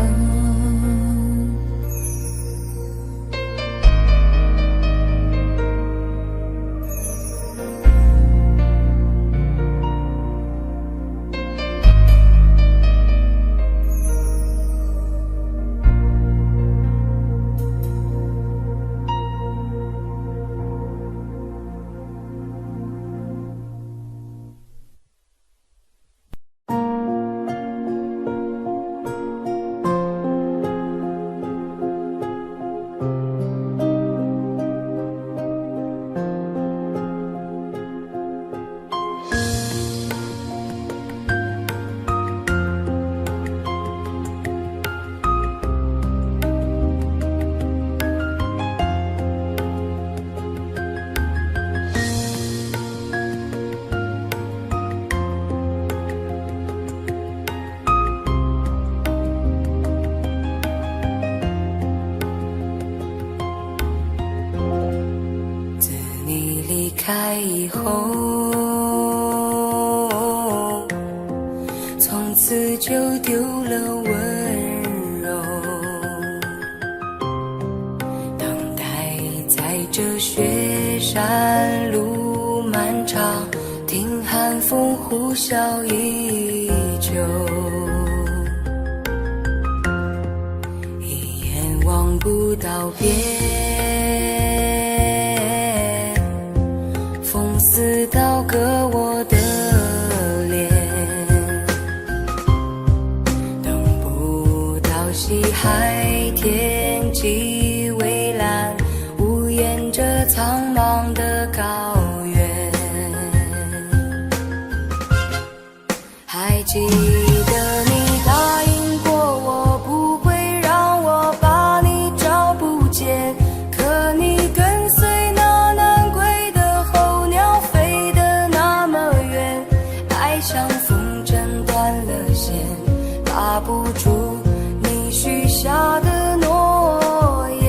Speaker 4: 开以后，从此就丢了温柔，等待在这雪山路漫长，听寒风呼啸依旧，一眼望不到边，风似刀割我的脸，等不到西海天际蔚蓝，无言着苍茫的高原。还记得你答应过我不会让我把你找不见，可你跟随那南归的候鸟飞得那么远，爱像风筝断了线，拉不住你许下的诺言。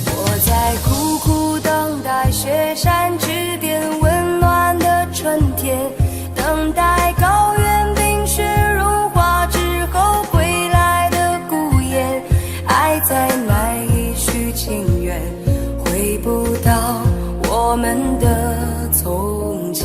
Speaker 4: 我在苦苦等待雪山之巅温暖的春天，等待高原冰雪融化之后归来的孤雁，爱在埋一许情缘，回不到我们的从前。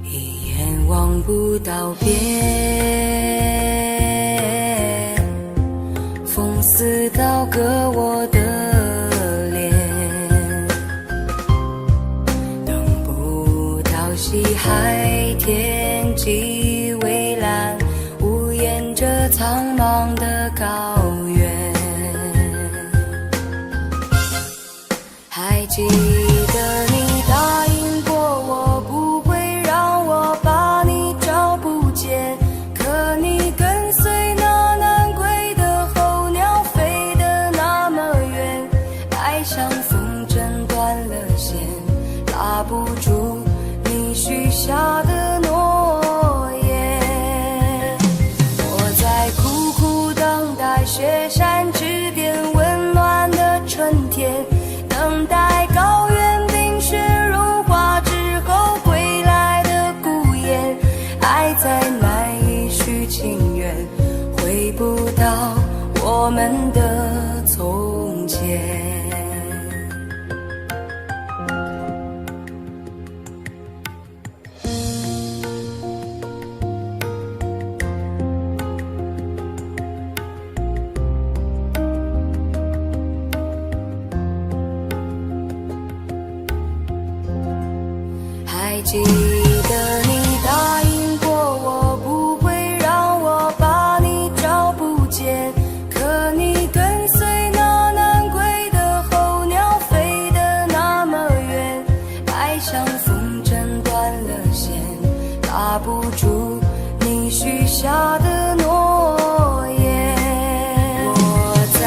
Speaker 4: 一眼望不到边，风似刀割我的脸，等不到西海天际蔚蓝，无言着苍茫的高原。还记得你答应过我不会让我把你找不见，可你跟随那南归的候鸟飞得那么远，爱像风筝断了线，拉不住你许下的诺言。我在苦苦等待雪山之巅温暖的春天，等待高原冰雪融化之后归来的孤雁，爱在埋一许情缘，回不到我们的从前。还记得你答应过我不会让我把你找不见，可你跟随那南归的候鸟飞得那么远，爱像风筝断了线，拉不住你许下的诺言。我在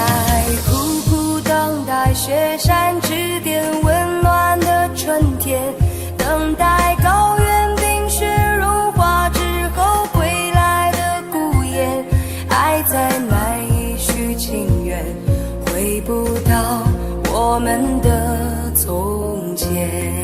Speaker 4: 苦苦等待雪山之巅温暖的春天，等待高原冰雪融化之后归来的孤雁，爱在埋一许情缘，回不到我们的从前。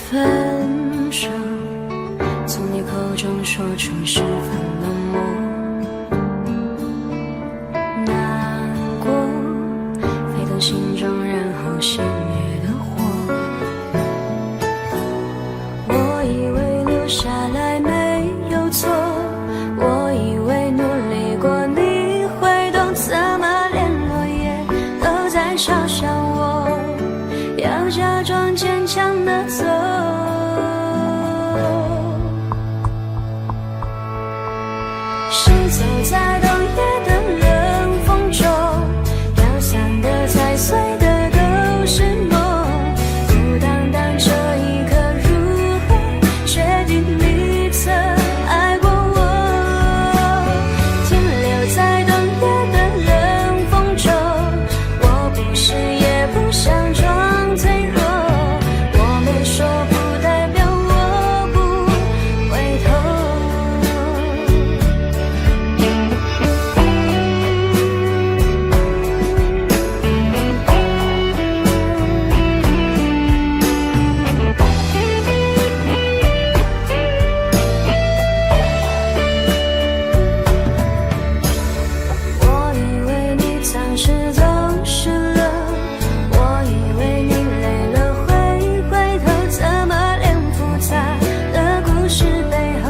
Speaker 4: 分手，从你口中说出十分冷漠，难过沸腾心中，然后熄灭的火。我以为留下来没有错，我以为努力过你会懂，怎么连落叶都在嘲笑我，要假装坚强的走。是走在冬夜的冷风中，飘散的踩碎的都是梦，孤单单这一刻如何确定你曾爱过我，停留在冬夜的冷风中，我不是也不想装脆弱，我没说不代表我不回头。我以为你暂时走失了，我以为你累了会回头，怎么连复杂的故事背后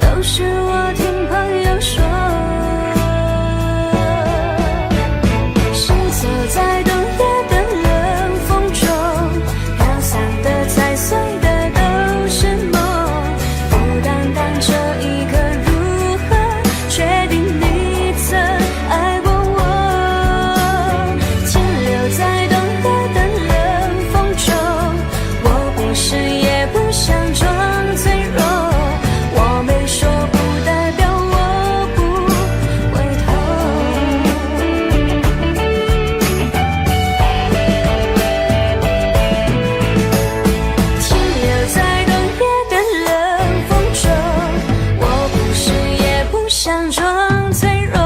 Speaker 4: 都是我听朋友说。是走在冬夜的冷风中，飘散的踩碎的都是梦，孤单单这一刻如何确定你曾爱过我，停留在冬夜的冷风中，我不是也不想装脆弱，我没说不代表我不回头。停留在冬夜的冷风中，我不是也不想装脆弱，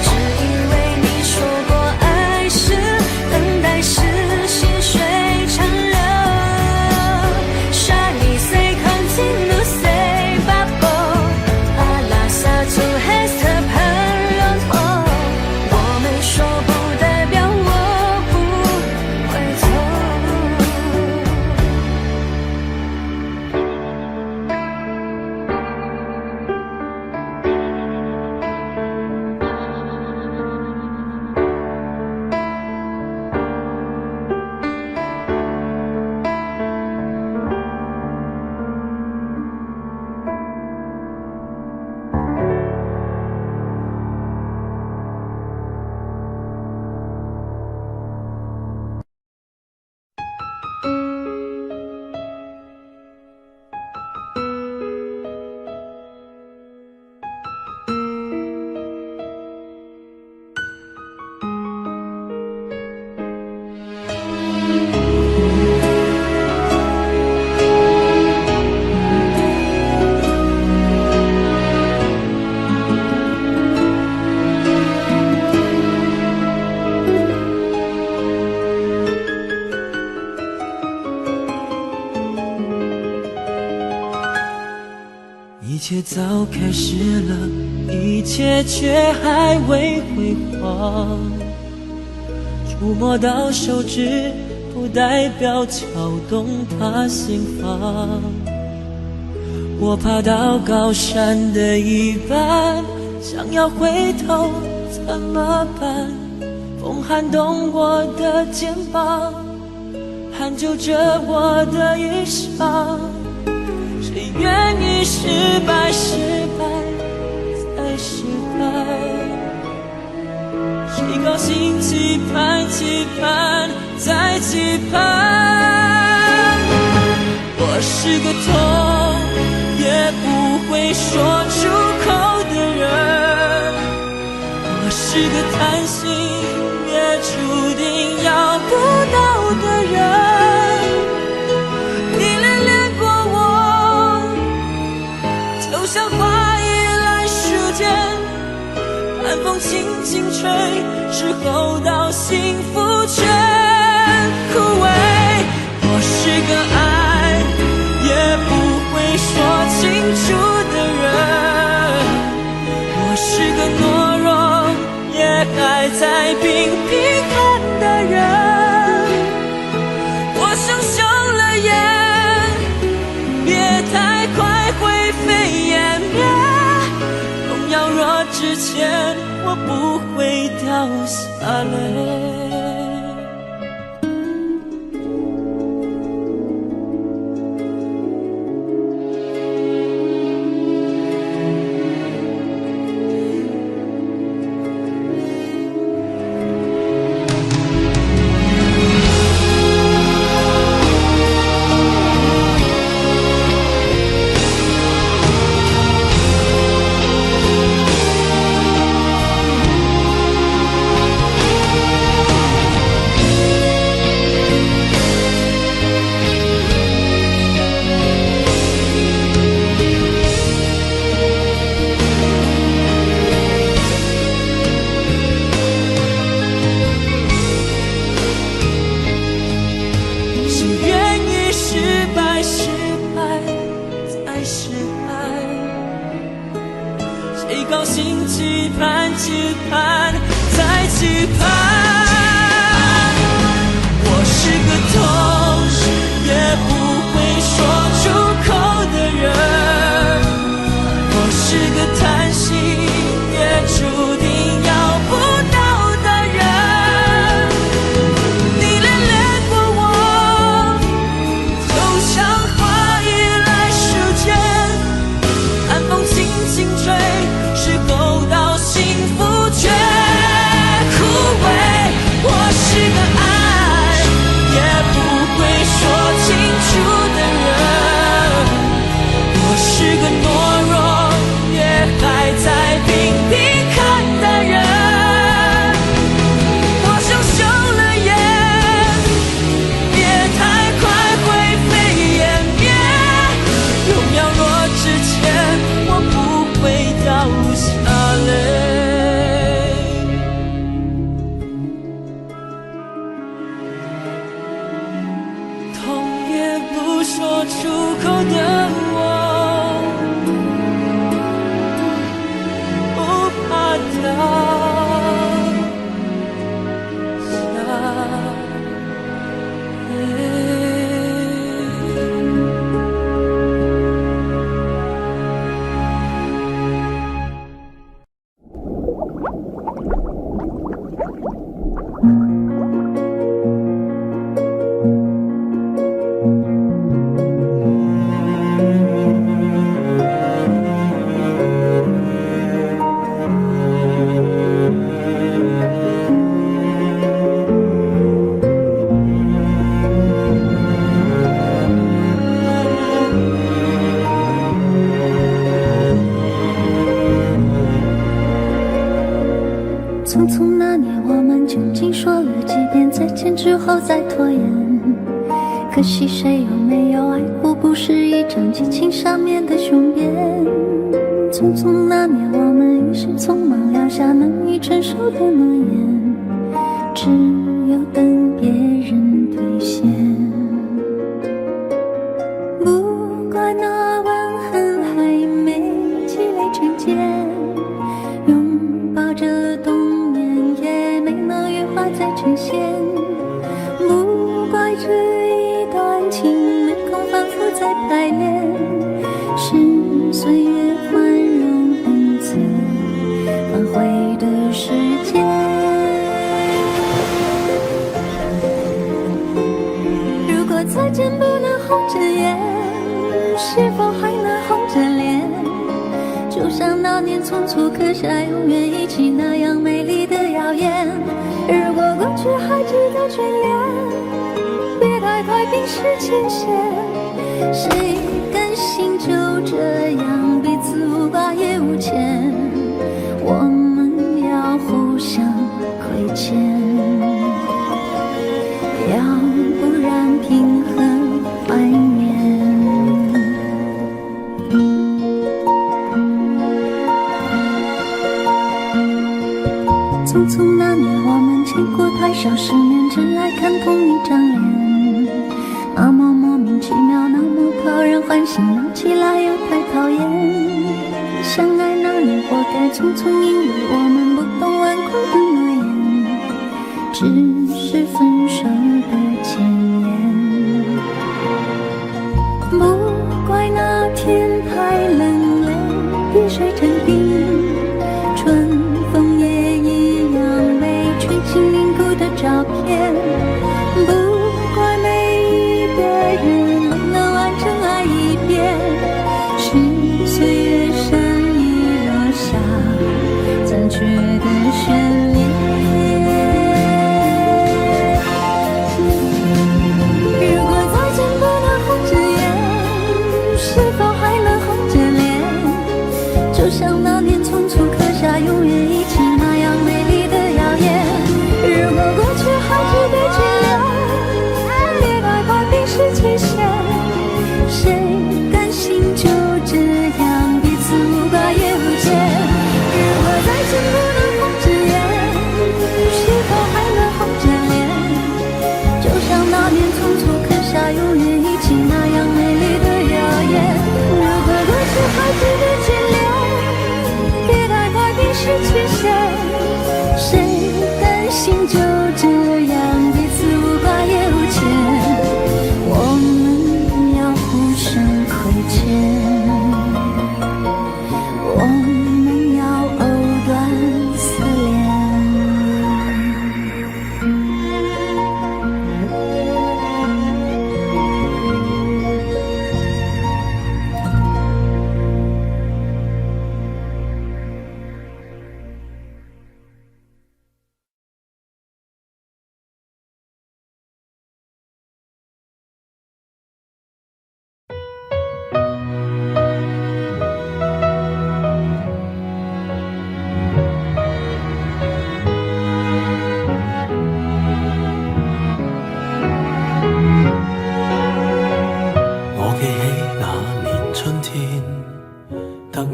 Speaker 4: 只因为你说过爱是等待是细水长流。Shiny say continue say bubble alla sa tu resta per longtemps，我没说不代表我不回头。
Speaker 1: 一切早开始了，一切却还未辉煌。触摸到手指，不代表敲动他心房。我爬到高山的一半，想要回头怎么办？风撼动我的肩膀，撼揪着我的衣裳。谁愿意失败，失败再失败？谁高兴期盼，期盼再期盼？我是个痛也不会说出口的人，我是个贪心也注定要不到的人。像花依赖时间，寒风轻轻吹，之后到幸福全枯萎。我是个爱不会掉下泪。谁高兴期盼期盼再期盼，我是个痛也不会说出口的人，我是个叹息也注定要不到的人。你恋恋过我，就像花依赖时间，寒风轻轻吹，时候到幸福却枯萎。我是个爱也不会说清楚的人，我是个懦弱也还在拼命看的人。我想休了眼，别太快灰飞烟灭，有秒落之前我不会掉下泪。痛也不说出口的我，不怕掉下泪。
Speaker 2: 匆匆那年，我们究竟说了几遍再见之后再拖延？可惜谁有没有爱过，不是一张激情上面的雄辩。匆匆那年，我们一时匆忙撂下难以承受的诺言，只有等别人兑现。不怪那吻痕还没积累成茧，拥抱着冬眠也没能羽化再成仙。不怪这一段情没空反复再排练，是岁月宽容恩赐挽回的时间。如果再见不能红着眼，是否还能红着脸？就像那年匆促刻下永远一起那样美丽的谣言。如果过去还值得眷恋，别太快冰释前嫌。谁甘心就这样彼此无挂也无牵？我们要互相亏欠，要不然凭何怀念？匆匆那年，我们见过太少世面，只爱看同一张脸。那么莫名其妙，那么讨人欢喜，闹起来又太讨厌。相爱那年，活该匆匆，因为我们不懂顽固的诺言，只是分手的前言。不怪那天太冷了，雨水成冰，春风也已是极限，谁甘心就这样彼此无挂也无牵？如果再见不能红着眼，是否还能红着脸？就像那年匆匆刻下永远一起那样美丽的谣言。如果过去还值得眷恋，别太快冰释前嫌，谁甘心就这样彼此无挂也无牵？我们要互相亏欠，我们要藕断丝连。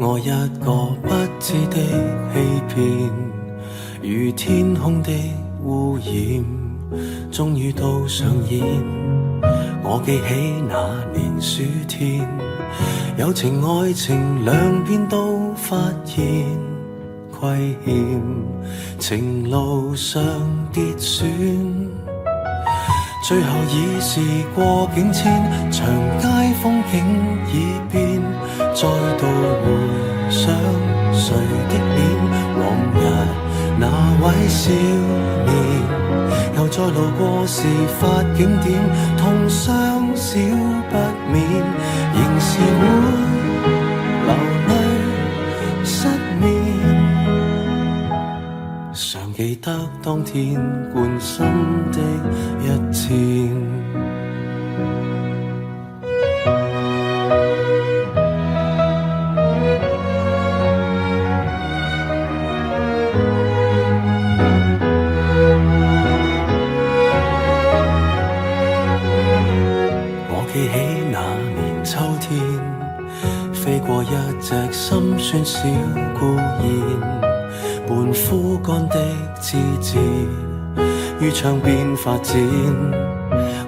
Speaker 1: 我一個不知的欺騙，如天空的污染，終於都上演。我記起那年暑天，友情愛情兩邊都發現虧欠，情路上跌損，最後已是過境遷，長街風景已變，再度回想誰的臉，往日那位少年，又再路過事發景點，痛傷少不免，仍是會流淚失眠。常記得當天貫心的一箭。記起那年秋天，飛過一隻心酸小孤燕，半枯乾的枝節於窗邊發展。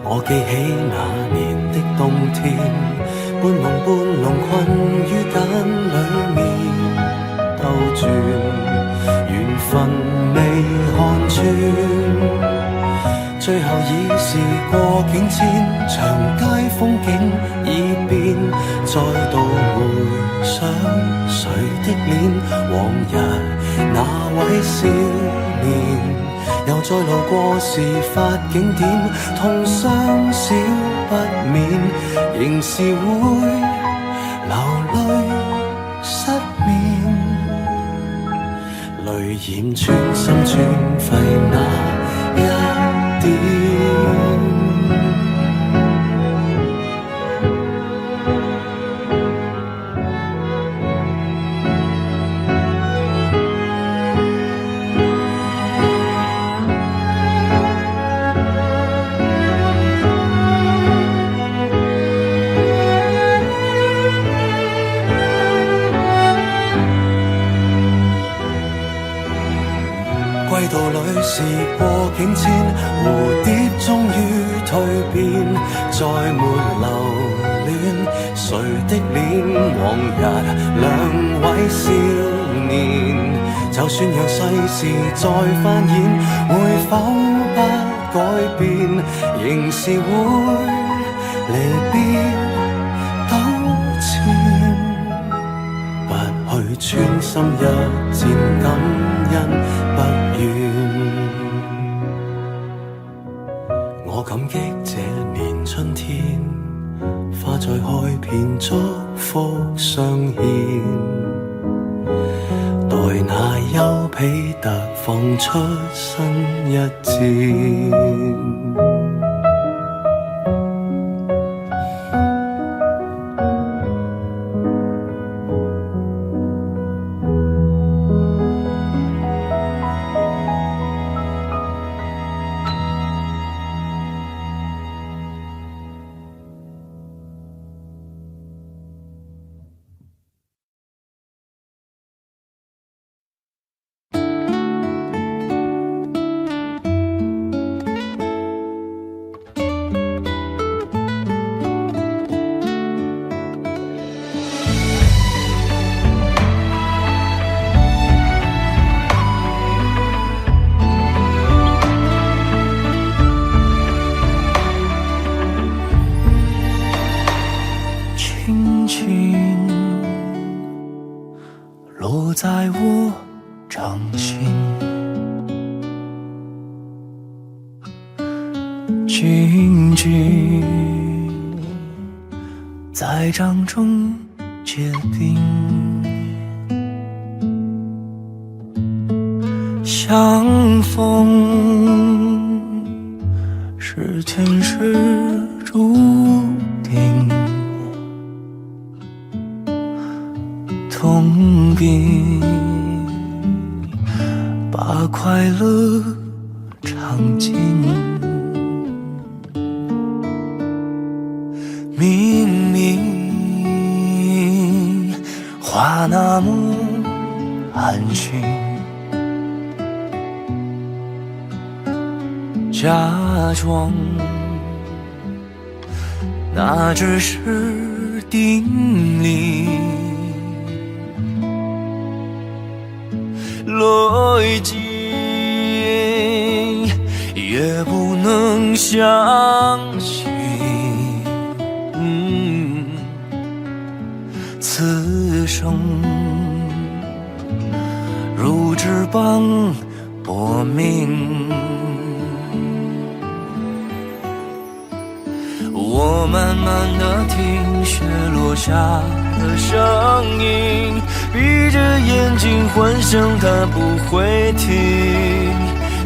Speaker 1: 我記起那年的冬天，半夢半朧困於繭裡面兜轉，緣分未看穿。最後已是過境遷，長街風景已變，再度回想誰的臉，往日那位少年，又再路過事發景點，痛傷少不免，仍是會流淚失眠，淚染穿心穿肺那一歸途裏是過境遷，蝴蝶終於蛻變，再沒留戀誰的臉，往日兩位少年，就算讓世事再翻演，會否不改變，仍是會離別糾纏，不去穿心一箭，感恩不願。我感激這年春天，花再開遍，祝福相獻，待那丘比特放出新一箭。轻轻落在我掌心，静静在掌中结冰，相逢是前世注定，痛并把快乐尝尽。明明话那么安心，假装那只是定理，逻辑也不能相信。此生如纸般薄命，我慢慢地听雪落下的声音，闭着眼睛幻想它不会停。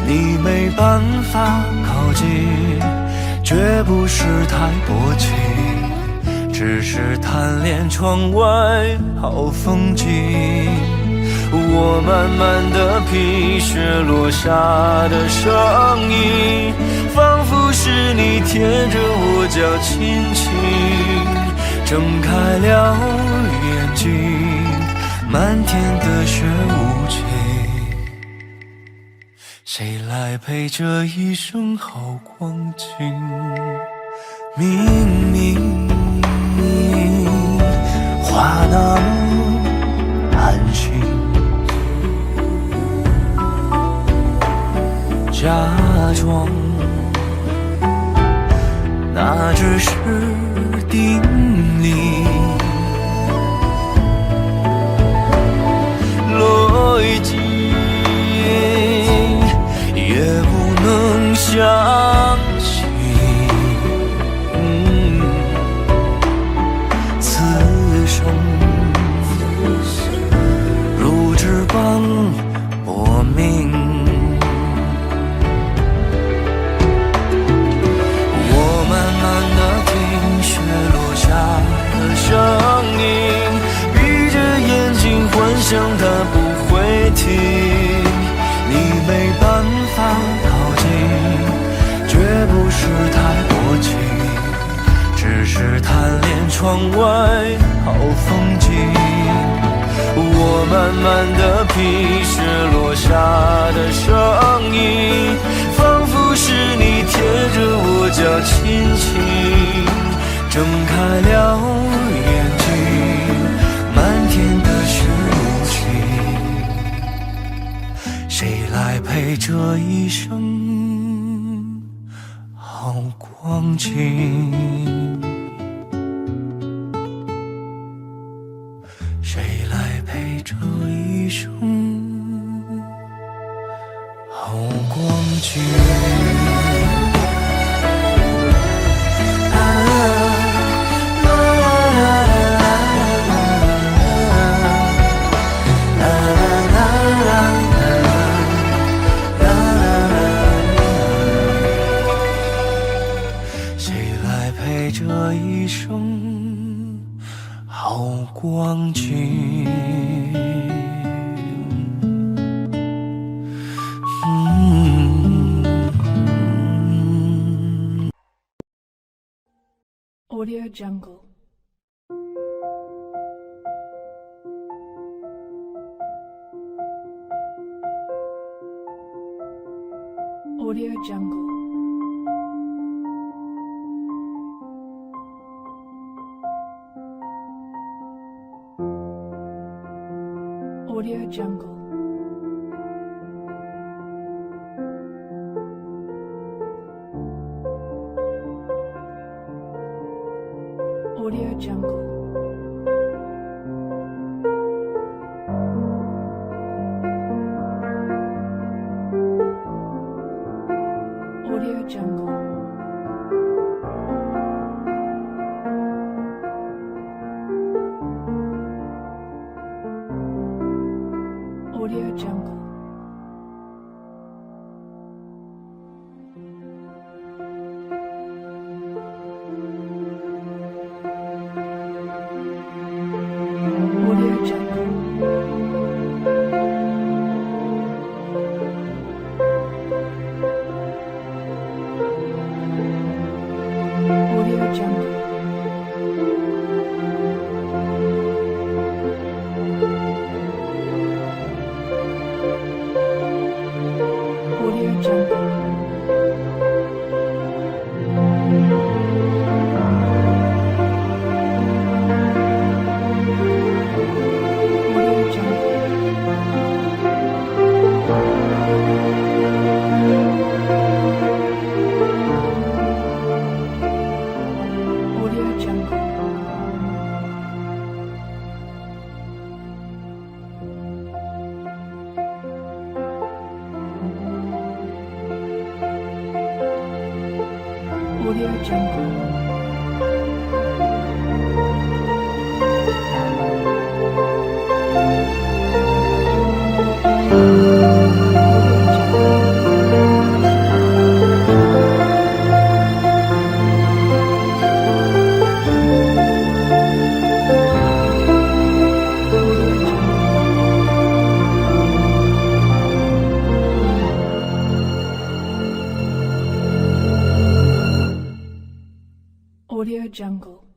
Speaker 1: 你没办法靠近，绝不是太薄情，只是贪恋窗外好风景。我慢慢地品雪落下的声音，仿佛是你贴着我脚轻轻睁开了眼睛，漫天的雪无情，谁来陪这一生好光景？明明话那么安心，假装那只是定理，逻辑也不能相信。此生如纸般薄命，我慢慢地听雪落下的声音，闭着眼睛幻想它不会停。你没办法靠近，绝不是太薄情，只是贪恋窗外好风景。我慢慢地品雪落下的声音，仿佛是你贴着我脚轻轻睁开了眼睛，漫天的雪无情，谁来陪这一生好光景？谁来陪这一生好光景？谁来陪这一生好光景？Audio
Speaker 2: Jungle. Audio Jungle. Audio Jungle. Audio Jungle. Audio Jungle. Audio Jungle.